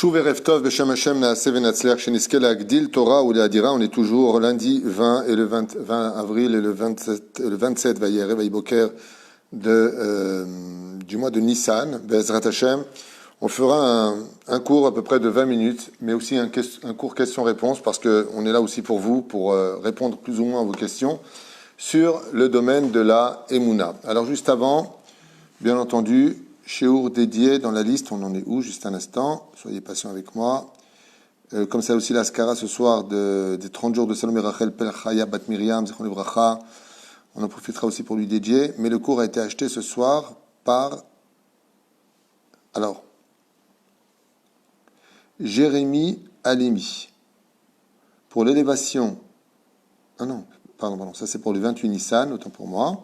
Shuv Erev Tov Beshem Hashem Naaseh Venatzliach Sheniske Lagdil Torah ou Leadira. On est toujours lundi 20 et le 20 avril et le 27 Vayerev Vayiboker du mois de Nissan. Be'ezrat Hashem. On fera un cours à peu près de 20 minutes, mais aussi un cours questions-réponses parce qu'on est là aussi pour vous, pour répondre plus ou moins à vos questions sur le domaine de la Emouna. Alors juste avant, bien entendu, Shiur dédié dans la liste, on en est où? Juste un instant, soyez patients avec moi. Comme ça aussi l'Askara ce soir des 30 jours de Salomé Rachel Pel Chaya Bat Miriam, Zechon Livracha, on en profitera aussi pour lui dédier. Mais le cours a été acheté ce soir par... Alors, Jérémy Alemi. Pour l'élévation... Ah non, pardon, ça c'est pour le 28 Nissan, autant pour moi.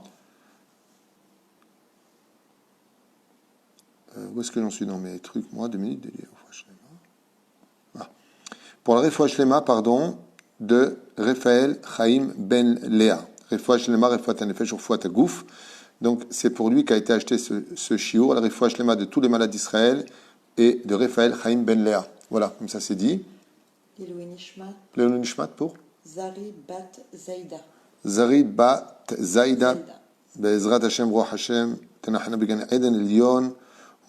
Où est-ce que j'en suis dans mes trucs, moi? 2 minutes, pour le Refoua Shlema, de Raphaël Chaim Ben Léa. Refoua Shlema, Refoua Tanefesh, Refoua Tagouf. Donc, c'est pour lui qu'a été acheté ce shiur, la Refoua Shlema de tous les malades d'Israël et de Raphaël Chaim Ben Léa. Voilà, comme ça c'est dit. Léonou Nishmat pour Zari Bat Zaïda. Zari Bat Zaïda. Be'ezrat Hashem, Roach Hashem, Tenachana Began Eden Lyon.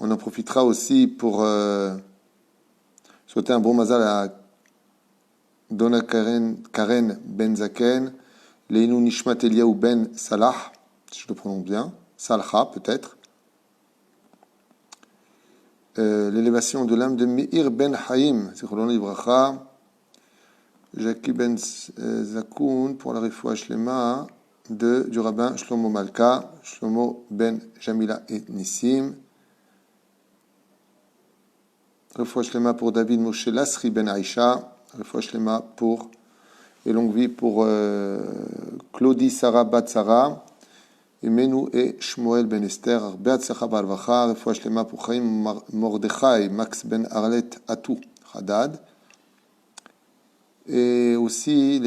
On en profitera aussi pour souhaiter un bon mazal à Dona Karen Ben Zaken, Leinou Nishmat Eliaou Ben Salah, si je le prononce bien, Salha peut-être. L'élévation de l'âme de Meir Ben Haïm, Zichrono Livracha, Jackie Ben Zakoun pour la Refoua Shlema du rabbin Shlomo Malka, Shlomo Ben Jamila et Nissim. Refoua Shlema pour David Moshe Lasri Ben Aïcha. Refoua Shlema pour et longue vie pour Claudie Sarah Bat Sarah. Et Menou et Shmuel Ben Esther. Beat Sacha Barvacha. Refoua Shlema pour Chaim Mordechai Max Ben Arlet Atou Hadad. Et aussi,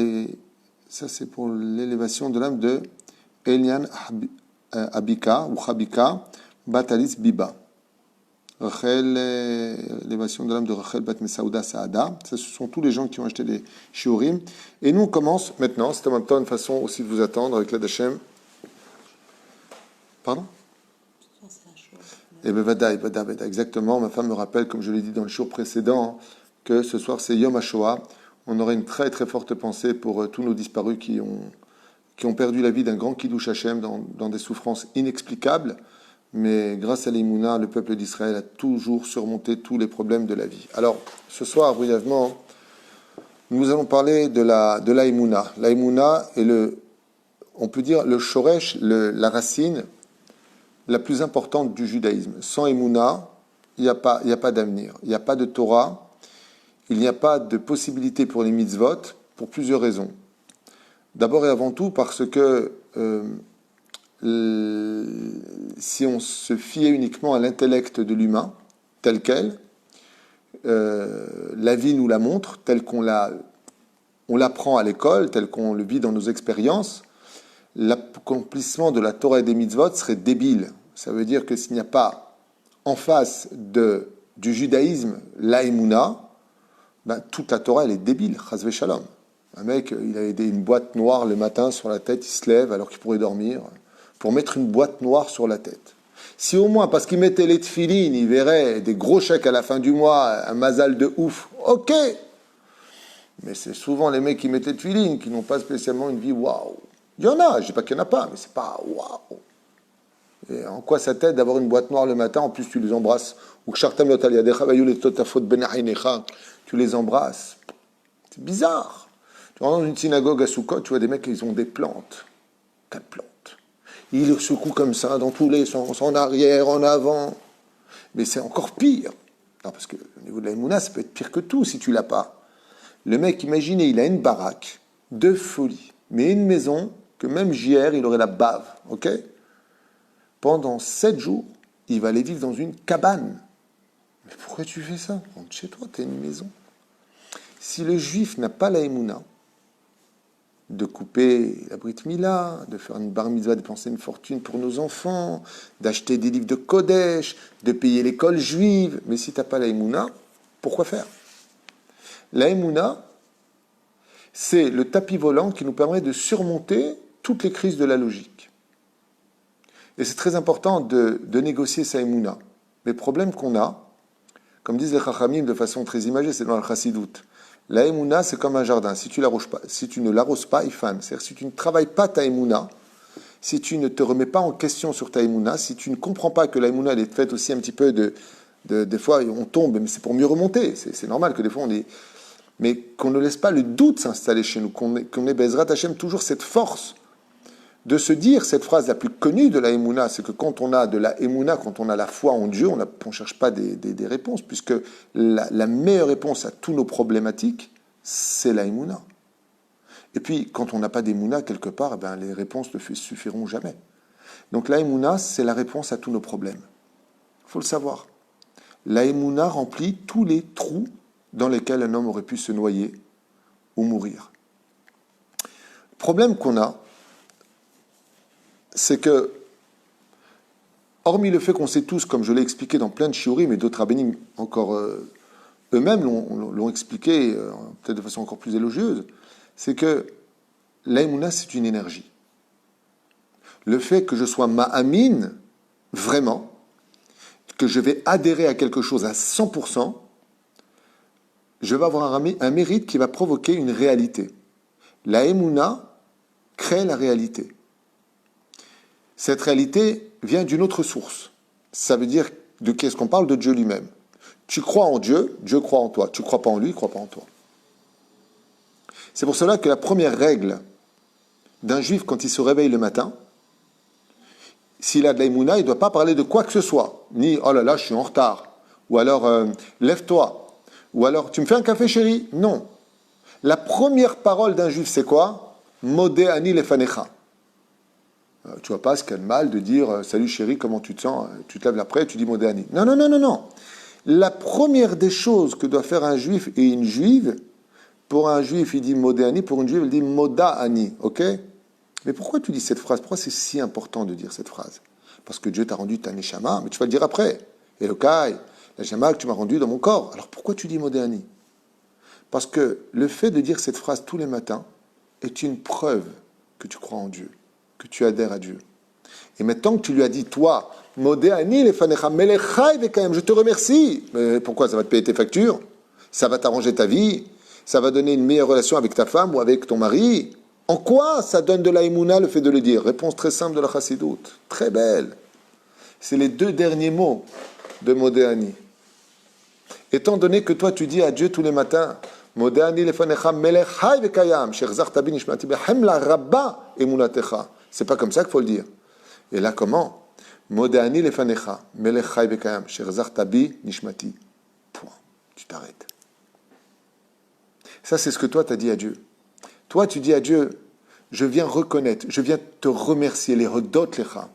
ça c'est pour l'élévation de l'âme de Elian Abika ou Habika Batalis Biba. Rachel, l'élévation de l'âme de Rachel Bat Mesaouda Saada. Ce sont tous les gens qui ont acheté des shiurim. Et nous, on commence maintenant. C'est en même temps une façon aussi de vous attendre avec l'aide Hashem. Pardon? Et bien, Vada, exactement. Ma femme me rappelle, comme je l'ai dit dans le shiur précédent, que ce soir, c'est Yom HaShoah. On aurait une très, très forte pensée pour tous nos disparus qui ont perdu la vie d'un grand Kiddush Hashem dans des souffrances inexplicables. Mais grâce à l'Imouna, le peuple d'Israël a toujours surmonté tous les problèmes de la vie. Alors, ce soir, brièvement, nous allons parler de la Imouna. La Imouna est on peut dire, le shoresh, la racine la plus importante du judaïsme. Sans Imouna, il n'y a pas d'avenir. Il n'y a pas de Torah. Il n'y a pas de possibilité pour les mitzvot, pour plusieurs raisons. D'abord et avant tout parce que si on se fiait uniquement à l'intellect de l'humain, tel quel, la vie nous la montre, tel qu'on l'apprend à l'école, tel qu'on le vit dans nos expériences, l'accomplissement de la Torah et des mitzvot serait débile. Ça veut dire que s'il n'y a pas en face du judaïsme la Emouna, toute la Torah elle est débile, chas v'shalom. Un mec, il a une boîte noire le matin sur la tête, il se lève alors qu'il pourrait dormir, pour mettre une boîte noire sur la tête. Si au moins, parce qu'il mettait les tefilines, il verrait des gros chèques à la fin du mois, un mazal de ouf, ok. Mais c'est souvent les mecs qui mettent les tefilines qui n'ont pas spécialement une vie waouh. Il y en a, je ne dis pas qu'il n'y en a pas, mais c'est pas waouh. Et en quoi ça t'aide d'avoir une boîte noire le matin, en plus tu les embrasses. Ou tu les embrasses. C'est bizarre. Tu rentres dans une synagogue à Soukot, tu vois des mecs, ils ont des plantes. Quelles plantes? Ils secouent comme ça, dans tous les sens, en arrière, en avant. Mais c'est encore pire. Non, parce que au niveau de la Emouna, ça peut être pire que tout si tu l'as pas. Le mec, imaginez, il a une baraque de folie, mais une maison que même JR, il aurait la bave, ok? Pendant 7 jours, il va aller vivre dans une cabane. Mais pourquoi tu fais ça? Rentre chez toi, tu as une maison. Si le juif n'a pas la Emouna, de couper la Brit Mila, de faire une bar mitzvah, dépenser une fortune pour nos enfants, d'acheter des livres de Kodesh, de payer l'école juive. Mais si tu n'as pas la Emouna, Pourquoi faire? La Emouna, c'est le tapis volant qui nous permet de surmonter toutes les crises de la logique. Et c'est très important de négocier sa Emouna. Les problèmes qu'on a, comme disent les Chachamim de façon très imagée, c'est dans la Chassidoute. La Emouna, c'est comme un jardin. Si tu ne l'arroses pas, il fane. C'est-à-dire si tu ne travailles pas ta Emouna, si tu ne te remets pas en question sur ta Emouna, si tu ne comprends pas que la Emouna elle est faite aussi un petit peu des fois on tombe, mais c'est pour mieux remonter. C'est normal que des fois on est... Mais qu'on ne laisse pas le doute s'installer chez nous, qu'on ait Bezrat Hashem toujours cette force de se dire, cette phrase la plus connue de la Emouna, c'est que quand on a de la Emouna, quand on a la foi en Dieu, on ne cherche pas des réponses, puisque la meilleure réponse à tous nos problématiques, c'est la Emouna. Et puis, quand on n'a pas d'Emouna, quelque part, les réponses ne suffiront jamais. Donc la Emouna, c'est la réponse à tous nos problèmes. Il faut le savoir. La Emouna remplit tous les trous dans lesquels un homme aurait pu se noyer ou mourir. Le problème qu'on a, c'est que, hormis le fait qu'on sait tous, comme je l'ai expliqué dans plein de shiurim, mais d'autres rabbénim encore eux-mêmes l'ont expliqué, peut-être de façon encore plus élogieuse, c'est que l'aïmouna, c'est une énergie. Le fait que je sois ma'amine, vraiment, que je vais adhérer à quelque chose à 100%, je vais avoir un mérite qui va provoquer une réalité. La émouna crée la réalité. Cette réalité vient d'une autre source. Ça veut dire de qu'est-ce qu'on parle? De Dieu lui-même. Tu crois en Dieu, Dieu croit en toi. Tu ne crois pas en lui, il ne croit pas en toi. C'est pour cela que la première règle d'un juif quand il se réveille le matin, s'il a de l'aïmouna, il ne doit pas parler de quoi que ce soit. Ni « oh là là, je suis en retard » ou alors « lève-toi » ou alors « tu me fais un café chéri ?» Non. La première parole d'un juif, c'est quoi? « Modé ani lefanecha » Tu vois pas ce qu'il y a de mal de dire « salut chéri, comment tu te sens ?» Tu te lèves après, tu dis « Modé ani ». Non, non, non, non, non. La première des choses que doit faire un juif et une juive, pour un juif, il dit « Modé ani », pour une juive, il dit « Moda ani ». Ok? Mais pourquoi tu dis cette phrase? Pourquoi c'est si important de dire cette phrase? Parce que Dieu t'a rendu ta neshama, mais tu vas le dire après. Elokai, la neshama que tu m'as rendu dans mon corps. Alors pourquoi tu dis Modéani? Parce que le fait de dire cette phrase tous les matins est une preuve que tu crois en Dieu, que tu adhères à Dieu. Et maintenant que tu lui as dit, toi, Modéani, les fanecha, melechai vekayem, je te remercie. Mais pourquoi? Ça va te payer tes factures, ça va t'arranger ta vie, ça va donner une meilleure relation avec ta femme ou avec ton mari. En quoi ça donne de la émouna le fait de le dire? Réponse très simple de la chassidoute, très belle. C'est les deux derniers mots de Modéani. Étant donné que toi tu dis à Dieu tous les matins, Modéani lefanecha melech hay vekayam, sherzach tabi nishmati behem la rabba emunatecha. C'est pas comme ça qu'il faut le dire. Et là comment? Modéani lefanecha melech hay vekayam, sherzach tabi nishmati. Point. Tu t'arrêtes. Ça c'est ce que toi tu as dit à Dieu. Toi, tu dis à Dieu, je viens reconnaître, je viens te remercier, les hodot lecha,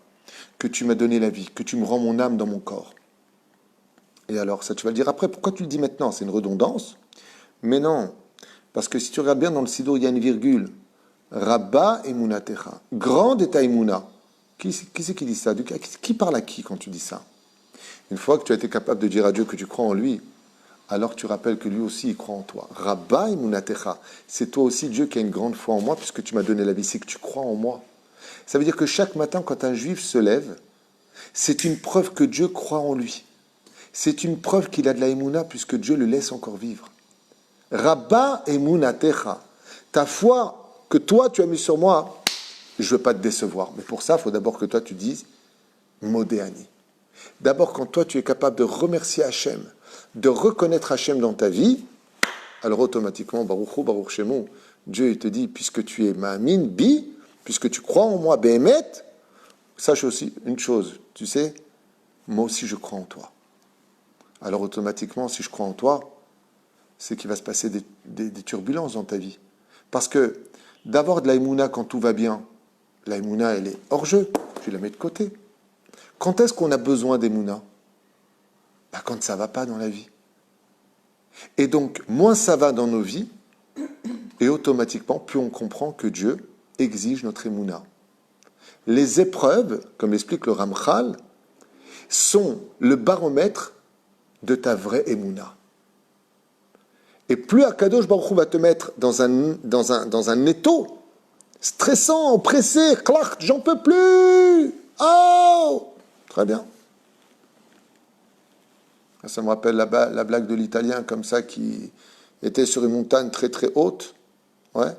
que tu m'as donné la vie, que tu me rends mon âme dans mon corps. Et alors, ça tu vas le dire après. Pourquoi tu le dis maintenant? C'est une redondance? Mais non, parce que si tu regardes bien dans le Siddur, il y a une virgule. Rabba emunatecha. Grande est ta emuna. Qui c'est qui dit ça? Qui parle à qui quand tu dis ça? Une fois que tu as été capable de dire à Dieu que tu crois en lui, alors tu rappelles que lui aussi, il croit en toi. Rabba emunatecha. C'est toi aussi, Dieu, qui a une grande foi en moi, puisque tu m'as donné la vie. C'est que tu crois en moi. Ça veut dire que chaque matin, quand un juif se lève, c'est une preuve que Dieu croit en lui. C'est une preuve qu'il a de la émouna, puisque Dieu le laisse encore vivre. Rabba emunatecha. Ta foi que toi, tu as mis sur moi, je ne veux pas te décevoir. Mais pour ça, il faut d'abord que toi, tu dises Modéani. D'abord, quand toi, tu es capable de remercier Hachem, de reconnaître Hachem dans ta vie, alors automatiquement, Baruch Hu, Baruch Shemu, Dieu il te dit, puisque tu es ma'amin, bi, puisque tu crois en moi, behemet, sache aussi une chose, tu sais, moi aussi je crois en toi. Alors automatiquement, si je crois en toi, c'est qu'il va se passer des turbulences dans ta vie. Parce que d'avoir de la émouna quand tout va bien, la émouna elle est hors jeu, tu la mets de côté. Quand est-ce qu'on a besoin d'émouna? Quand ça ne va pas dans la vie. Et donc, moins ça va dans nos vies, et automatiquement, plus on comprend que Dieu exige notre émouna. Les épreuves, comme l'explique le Ramchal, sont le baromètre de ta vraie émouna. Et plus Akadosh Baruch Hu va te mettre dans un étau stressant, oppressé, clac, j'en peux plus. Oh, très bien. Ça me rappelle la blague de l'Italien comme ça qui était sur une montagne très très haute. Ouais.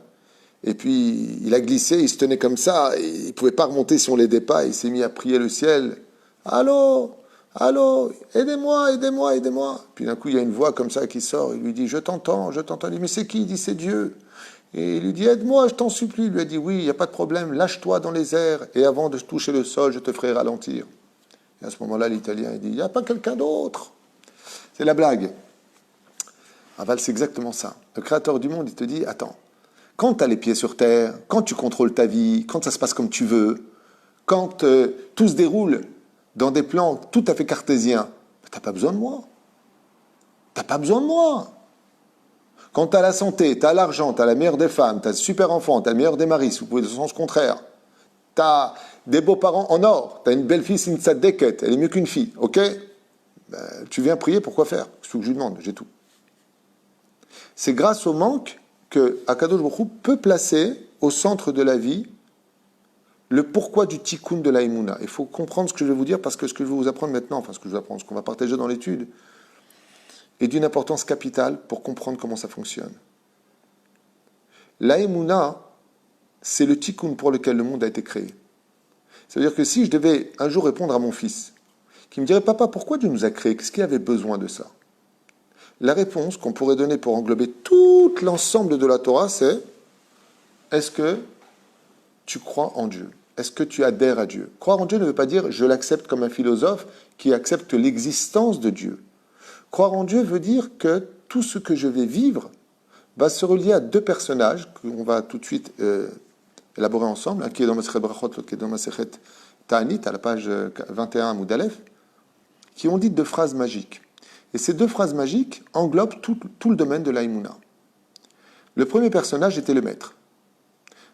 Et puis il a glissé, il se tenait comme ça, il ne pouvait pas remonter si on ne l'aidait pas, il s'est mis à prier le ciel. Allô, allô, aidez-moi, aidez-moi, aidez-moi. Puis d'un coup il y a une voix comme ça qui sort, il lui dit je t'entends, je t'entends. Il dit mais c'est qui? Il dit c'est Dieu. Et il lui dit aide-moi, je t'en supplie. Il lui a dit oui, il n'y a pas de problème, lâche-toi dans les airs et avant de toucher le sol, je te ferai ralentir. Et à ce moment-là l'Italien il dit il n'y a pas quelqu'un d'autre. C'est la blague. Aval, c'est exactement ça. Le Créateur du monde, il te dit, attends, quand tu as les pieds sur terre, quand tu contrôles ta vie, quand ça se passe comme tu veux, quand tout se déroule dans des plans tout à fait cartésiens, tu n'as pas besoin de moi. Tu n'as pas besoin de moi. Quand tu as la santé, tu as l'argent, tu as la meilleure des femmes, tu as le super enfant, tu as le meilleur des maris, si vous pouvez le sens contraire, tu as des beaux-parents en or, tu as une belle fille, c'est une tzadéket, elle est mieux qu'une fille, ok? Ben, tu viens prier, pourquoi faire? C'est ce que je lui demande, j'ai tout. C'est grâce au manque que Akadosh Baruch Hu peut placer au centre de la vie le pourquoi du tikkun de la Emouna. Il faut comprendre ce que je vais vous dire parce que ce que je vais vous apprendre maintenant, enfin ce que je vais apprendre, ce qu'on va partager dans l'étude, est d'une importance capitale pour comprendre comment ça fonctionne. La Emouna, c'est le tikkun pour lequel le monde a été créé. C'est-à-dire que si je devais un jour répondre à mon fils, qui me dirait « Papa, pourquoi Dieu nous a créés? Qu'est-ce qu'il avait besoin de ça ?» La réponse qu'on pourrait donner pour englober tout l'ensemble de la Torah, c'est « Est-ce que tu crois en Dieu? Est-ce que tu adhères à Dieu ?» Croire en Dieu ne veut pas dire « je l'accepte comme un philosophe qui accepte l'existence de Dieu ». Croire en Dieu veut dire que tout ce que je vais vivre va se relier à deux personnages qu'on va tout de suite élaborer ensemble, un qui est dans Masechet Brachot, l'autre qui est dans Masechet Ta'anit, à la page 21, Amoud Aleph, qui ont dit deux phrases magiques. Et ces deux phrases magiques englobent tout le domaine de l'Aïmouna. Le premier personnage était le maître.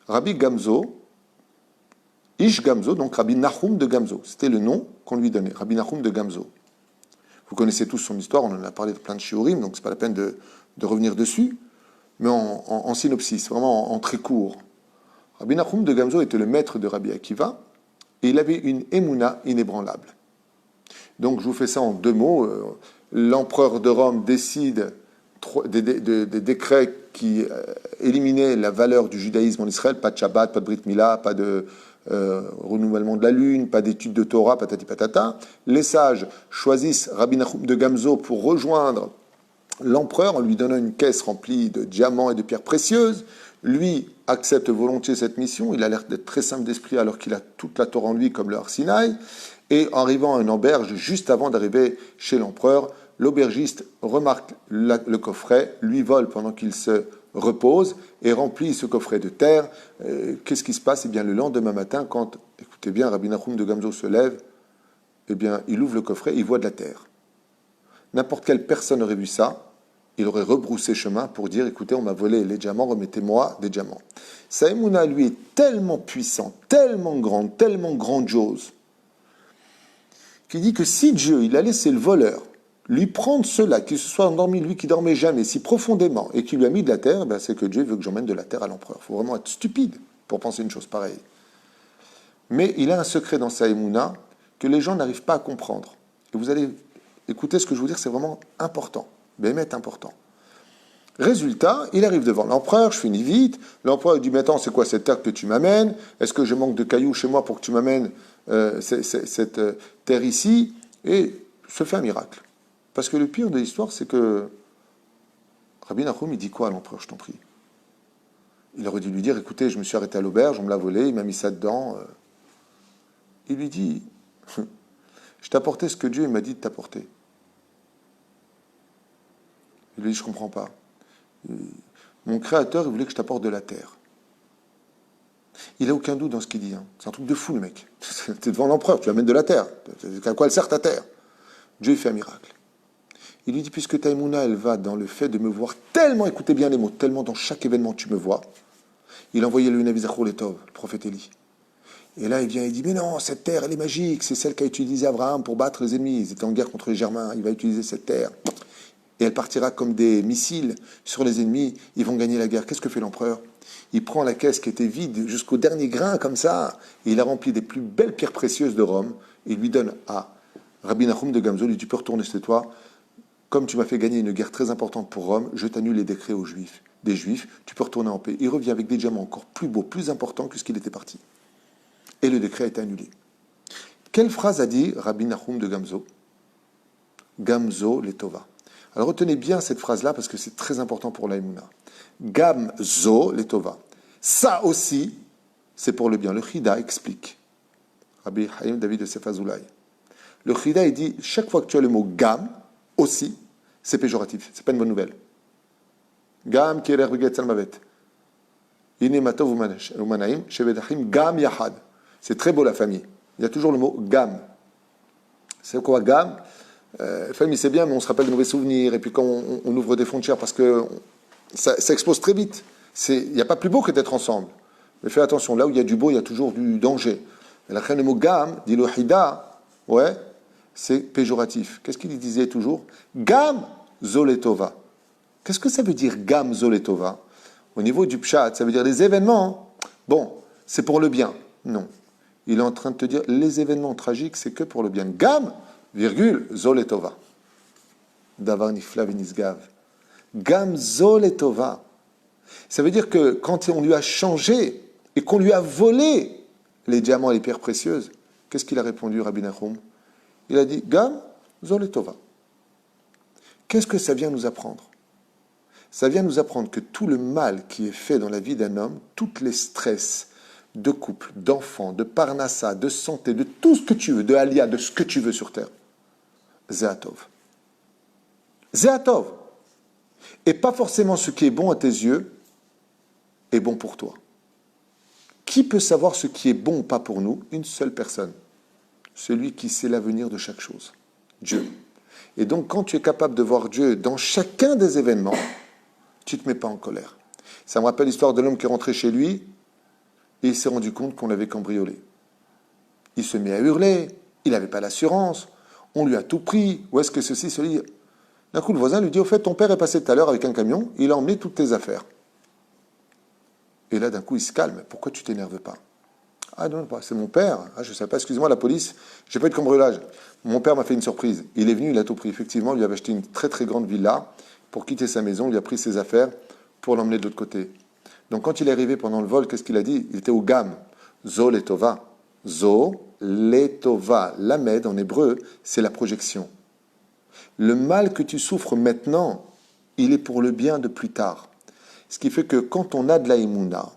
Rabbi Gamzo, Ish Gamzo, donc Rabbi Nahum de Gamzo. C'était le nom qu'on lui donnait, Rabbi Nahum de Gamzo. Vous connaissez tous son histoire, on en a parlé de plein de shiurim, donc ce n'est pas la peine de revenir dessus, mais en synopsis, vraiment en très court. Rabbi Nahum de Gamzo était le maître de Rabbi Akiva, et il avait une émouna inébranlable. Donc je vous fais ça en deux mots. L'empereur de Rome décide des décrets qui éliminaient la valeur du judaïsme en Israël, pas de Shabbat, pas de Brit Mila, pas de renouvellement de la lune, pas d'études de Torah, patati patata. Les sages choisissent Rabbi Nahum de Gamzo pour rejoindre l'empereur en lui donnant une caisse remplie de diamants et de pierres précieuses. Lui accepte volontiers cette mission, il a l'air d'être très simple d'esprit alors qu'il a toute la Torah en lui comme le Har Sinaï. Et en arrivant à une auberge, juste avant d'arriver chez l'empereur, l'aubergiste remarque le coffret, lui vole pendant qu'il se repose et remplit ce coffret de terre. Qu'est-ce qui se passe? Eh bien, le lendemain matin, quand, écoutez bien, Rabbi Nahum de Gamzo se lève, eh bien, il ouvre le coffret, il voit de la terre. N'importe quelle personne aurait vu ça, il aurait rebroussé chemin pour dire, écoutez, on m'a volé les diamants, remettez-moi des diamants. Sa émouna, lui, est tellement puissant, tellement grande, tellement grandiose, qui dit que si Dieu, il a laissé le voleur lui prendre cela, qu'il se soit endormi, lui qui dormait jamais, si profondément, et qu'il lui a mis de la terre, ben c'est que Dieu veut que j'emmène de la terre à l'empereur. Il faut vraiment être stupide pour penser une chose pareille. Mais il a un secret dans sa émouna que les gens n'arrivent pas à comprendre. Et vous allez écouter ce que je veux dire, c'est vraiment important. Bémet important. Résultat, il arrive devant l'empereur, je finis vite. L'empereur dit, mais attends, c'est quoi cette terre que tu m'amènes? Est-ce que je manque de cailloux chez moi pour que tu m'amènes cette terre ici? Et se fait un miracle. Parce que le pire de l'histoire, c'est que Rabbi Nahum, il dit quoi à l'empereur, je t'en prie? Il aurait dû lui dire, écoutez, je me suis arrêté à l'auberge, on me l'a volé, il m'a mis ça dedans. Il lui dit, je t'ai apporté ce que Dieu m'a dit de t'apporter. Il lui dit, je ne comprends pas. Mon créateur, il voulait que je t'apporte de la terre. Il n'a aucun doute dans ce qu'il dit. Hein. C'est un truc de fou, le mec. Tu es devant l'empereur, tu amènes de la terre. À quoi elle sert ta terre? Dieu, il fait un miracle. Il lui dit, puisque ta émouna, elle va dans le fait de me voir tellement, écoutez bien les mots, tellement dans chaque événement tu me vois, il a envoyé le Navi Zachor Letov, le prophète Élie. Et là, il vient et dit, mais non, cette terre, elle est magique, c'est celle qu'a utilisée Abraham pour battre les ennemis. Ils étaient en guerre contre les Germains, il va utiliser cette terre. et elle partira comme des missiles sur les ennemis. Ils vont gagner la guerre. Qu'est-ce que fait l'empereur? Il prend la caisse qui était vide jusqu'au dernier grain, comme ça, et il a rempli des plus belles pierres précieuses de Rome, et il lui donne à Rabbi Nachum de Gamzo, il dit, tu peux retourner chez toi, comme tu m'as fait gagner une guerre très importante pour Rome, je t'annule les décrets aux Juifs, des Juifs, tu peux retourner en paix. Il revient avec des diamants encore plus beaux, plus importants que ce qu'il était parti. Et le décret a été annulé. Quelle phrase a dit Rabbi Nachum de Gamzo? Gamzo letova. Alors retenez bien cette phrase-là parce que c'est très important pour la Emouna. Gamzo letova. Ça aussi, c'est pour le bien. Le Chida explique. Rabbi Chaim David de Sefazoulaï. Le Chida, il dit, chaque fois que tu as le mot gam, aussi, c'est péjoratif. C'est pas une bonne nouvelle. Gam kirer beget salmavet. Ine matov umanaim, shevedachim gam yahad. C'est très beau la famille. Il y a toujours le mot gam. C'est quoi gam? Famille, c'est bien, mais on se rappelle de mauvais souvenirs. Et puis quand on ouvre des frontières, parce que ça explose très vite. Il n'y a pas plus beau que d'être ensemble. Mais fais attention, là où il y a du beau, il y a toujours du danger. Et le mot gam, dit le hida, ouais, c'est péjoratif. Qu'est-ce qu'il disait toujours? Gam zoletova. Qu'est-ce que ça veut dire gam zoletova? Au niveau du pshat, ça veut dire les événements. Bon, c'est pour le bien. Non. Il est en train de te dire, les événements tragiques, c'est que pour le bien. Gam, virgule, zoletova. Davar nifla venisgav. Gam zoletova. Ça veut dire que quand on lui a changé et qu'on lui a volé les diamants et les pierres précieuses, qu'est-ce qu'il a répondu, Rabbi Nachum? Il a dit, Gam zoletova. Qu'est-ce que ça vient nous apprendre? Ça vient nous apprendre que tout le mal qui est fait dans la vie d'un homme, tous les stress de couple, d'enfants, de parnassa, de santé, de tout ce que tu veux, de alia, de ce que tu veux sur terre, Zéatov. Zéatov. Et pas forcément ce qui est bon à tes yeux est bon pour toi. Qui peut savoir ce qui est bon ou pas pour nous? Une seule personne. Celui qui sait l'avenir de chaque chose. Dieu. Et donc, quand tu es capable de voir Dieu dans chacun des événements, tu ne te mets pas en colère. Ça me rappelle l'histoire de l'homme qui est rentré chez lui et il s'est rendu compte qu'on l'avait cambriolé. Il se met à hurler, il n'avait pas l'assurance, on lui a tout pris, où est-ce que ceci, cela... D'un coup, le voisin lui dit, au fait, ton père est passé tout à l'heure avec un camion, il a emmené toutes tes affaires. Et là, d'un coup, il se calme. Pourquoi tu t'énerves pas? Ah non, c'est mon père. Ah, je ne sais pas, excusez-moi, la police, j'ai pas eu de cambriolage. Mon père m'a fait une surprise. Il est venu, il a tout pris. Effectivement, il lui avait acheté une très très grande villa pour quitter sa maison, il lui a pris ses affaires pour l'emmener de l'autre côté. Donc quand il est arrivé pendant le vol, qu'est-ce qu'il a dit? Il était au gam. Zo letova. Zo letova. Lamed en hébreu, c'est la projection. Le mal que tu souffres maintenant, il est pour le bien de plus tard. Ce qui fait que quand on a de la émouna,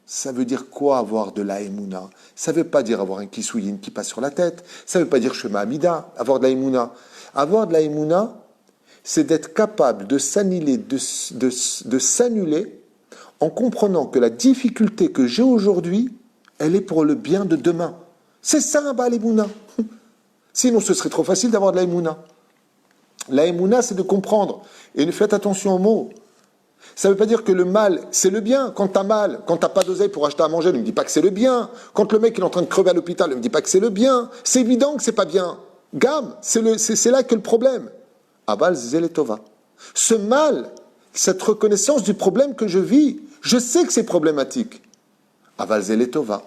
ça veut dire quoi avoir de la émouna? Ça ne veut pas dire avoir un kisouyin qui passe sur la tête. Ça ne veut pas dire Shema Amida, avoir de la émouna. Avoir de la émouna, c'est d'être capable de s'annuler, de s'annuler en comprenant que la difficulté que j'ai aujourd'hui, elle est pour le bien de demain. C'est ça, l'émouna. Sinon, ce serait trop facile d'avoir de la émouna. La émouna, c'est de comprendre. Et faites attention aux mots. Ça ne veut pas dire que le mal, c'est le bien. Quand tu as mal, quand tu n'as pas d'oseille pour acheter à manger, ne me dis pas que c'est le bien. Quand le mec il est en train de crever à l'hôpital, ne me dis pas que c'est le bien. C'est évident que c'est pas bien. Gam, c'est là que le problème. Aval zeletova. Ce mal, cette reconnaissance du problème que je vis, je sais que c'est problématique. Aval zeletova.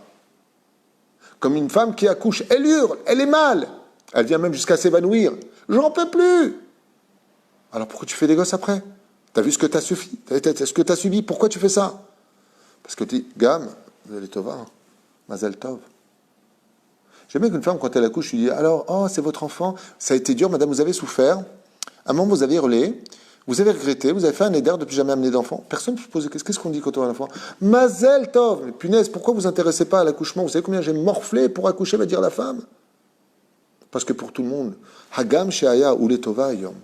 Comme une femme qui accouche, elle hurle, elle est mal. Elle vient même jusqu'à s'évanouir. J'en peux plus. Alors pourquoi tu fais des gosses après? T'as vu ce que t'as subi? Ce que t'as subi? Pourquoi tu fais ça? Parce que tu dis, Gam, zeletova, mazel tov. J'aime bien qu'une femme, quand elle accouche, je lui dis, alors, oh, c'est votre enfant, ça a été dur, madame, vous avez souffert. À un moment, vous avez hurlé, vous avez regretté, vous avez fait un éder de plus jamais amener d'enfant. Personne ne se pose qu'est-ce qu'on dit quand on a un enfant? Mazel tov. Mais punaise, pourquoi vous vous intéressez pas à l'accouchement? Vous savez combien j'ai morflé pour accoucher, va dire la femme? Parce que pour tout le monde, Hagam sheaya ou letova yom.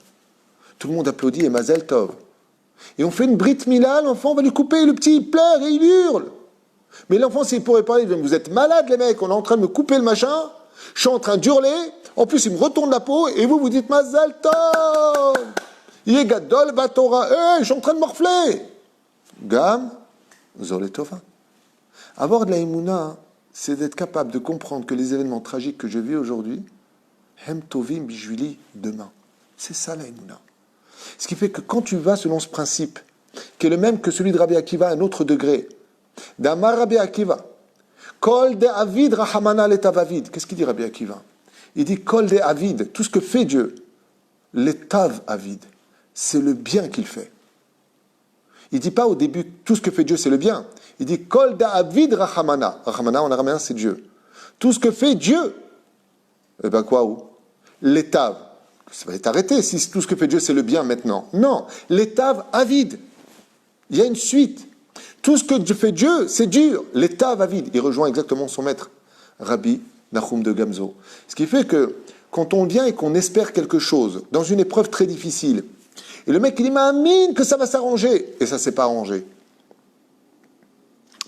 Tout le monde applaudit et mazel tov. Et on fait une brit mila, l'enfant, on va lui couper, le petit, il pleure et il hurle. Mais l'enfant, s'il pourrait parler, il dit, vous êtes malades les mecs, on est en train de me couper le machin, je suis en train d'hurler, en plus il me retourne la peau, et vous dites Mazal Tov, Yegadol Batora, je suis en train de morfler. Gam, Zoletova. Avoir de la émouna, c'est d'être capable de comprendre que les événements tragiques que je vis aujourd'hui, Hem Tovim Bijvili demain. C'est ça la émouna. Ce qui fait que quand tu vas selon ce principe, qui est le même que celui de Rabbi Akiva à un autre degré, d'Amar Rabbi Akiva, Kol de Avid Rahamana letavavid. Qu'est-ce qu'il dit Rabbi Akiva? Il dit Kol de Avid, tout ce que fait Dieu, letav avid, c'est le bien qu'il fait. Il ne dit pas au début tout ce que fait Dieu c'est le bien. Il dit Kol de Avid Rahamana. Rahamana en araméen c'est Dieu. Tout ce que fait Dieu, eh bien quoi où? Letav. Ça va être arrêté si tout ce que fait Dieu c'est le bien maintenant. Non, letav avid. Il y a une suite. Tout ce que fait Dieu, c'est dur. L'état va vide. Il rejoint exactement son maître, Rabbi Nachum de Gamzo. Ce qui fait que quand on vient et qu'on espère quelque chose dans une épreuve très difficile, et le mec il dit Ma'amine que ça va s'arranger, et ça ne s'est pas arrangé.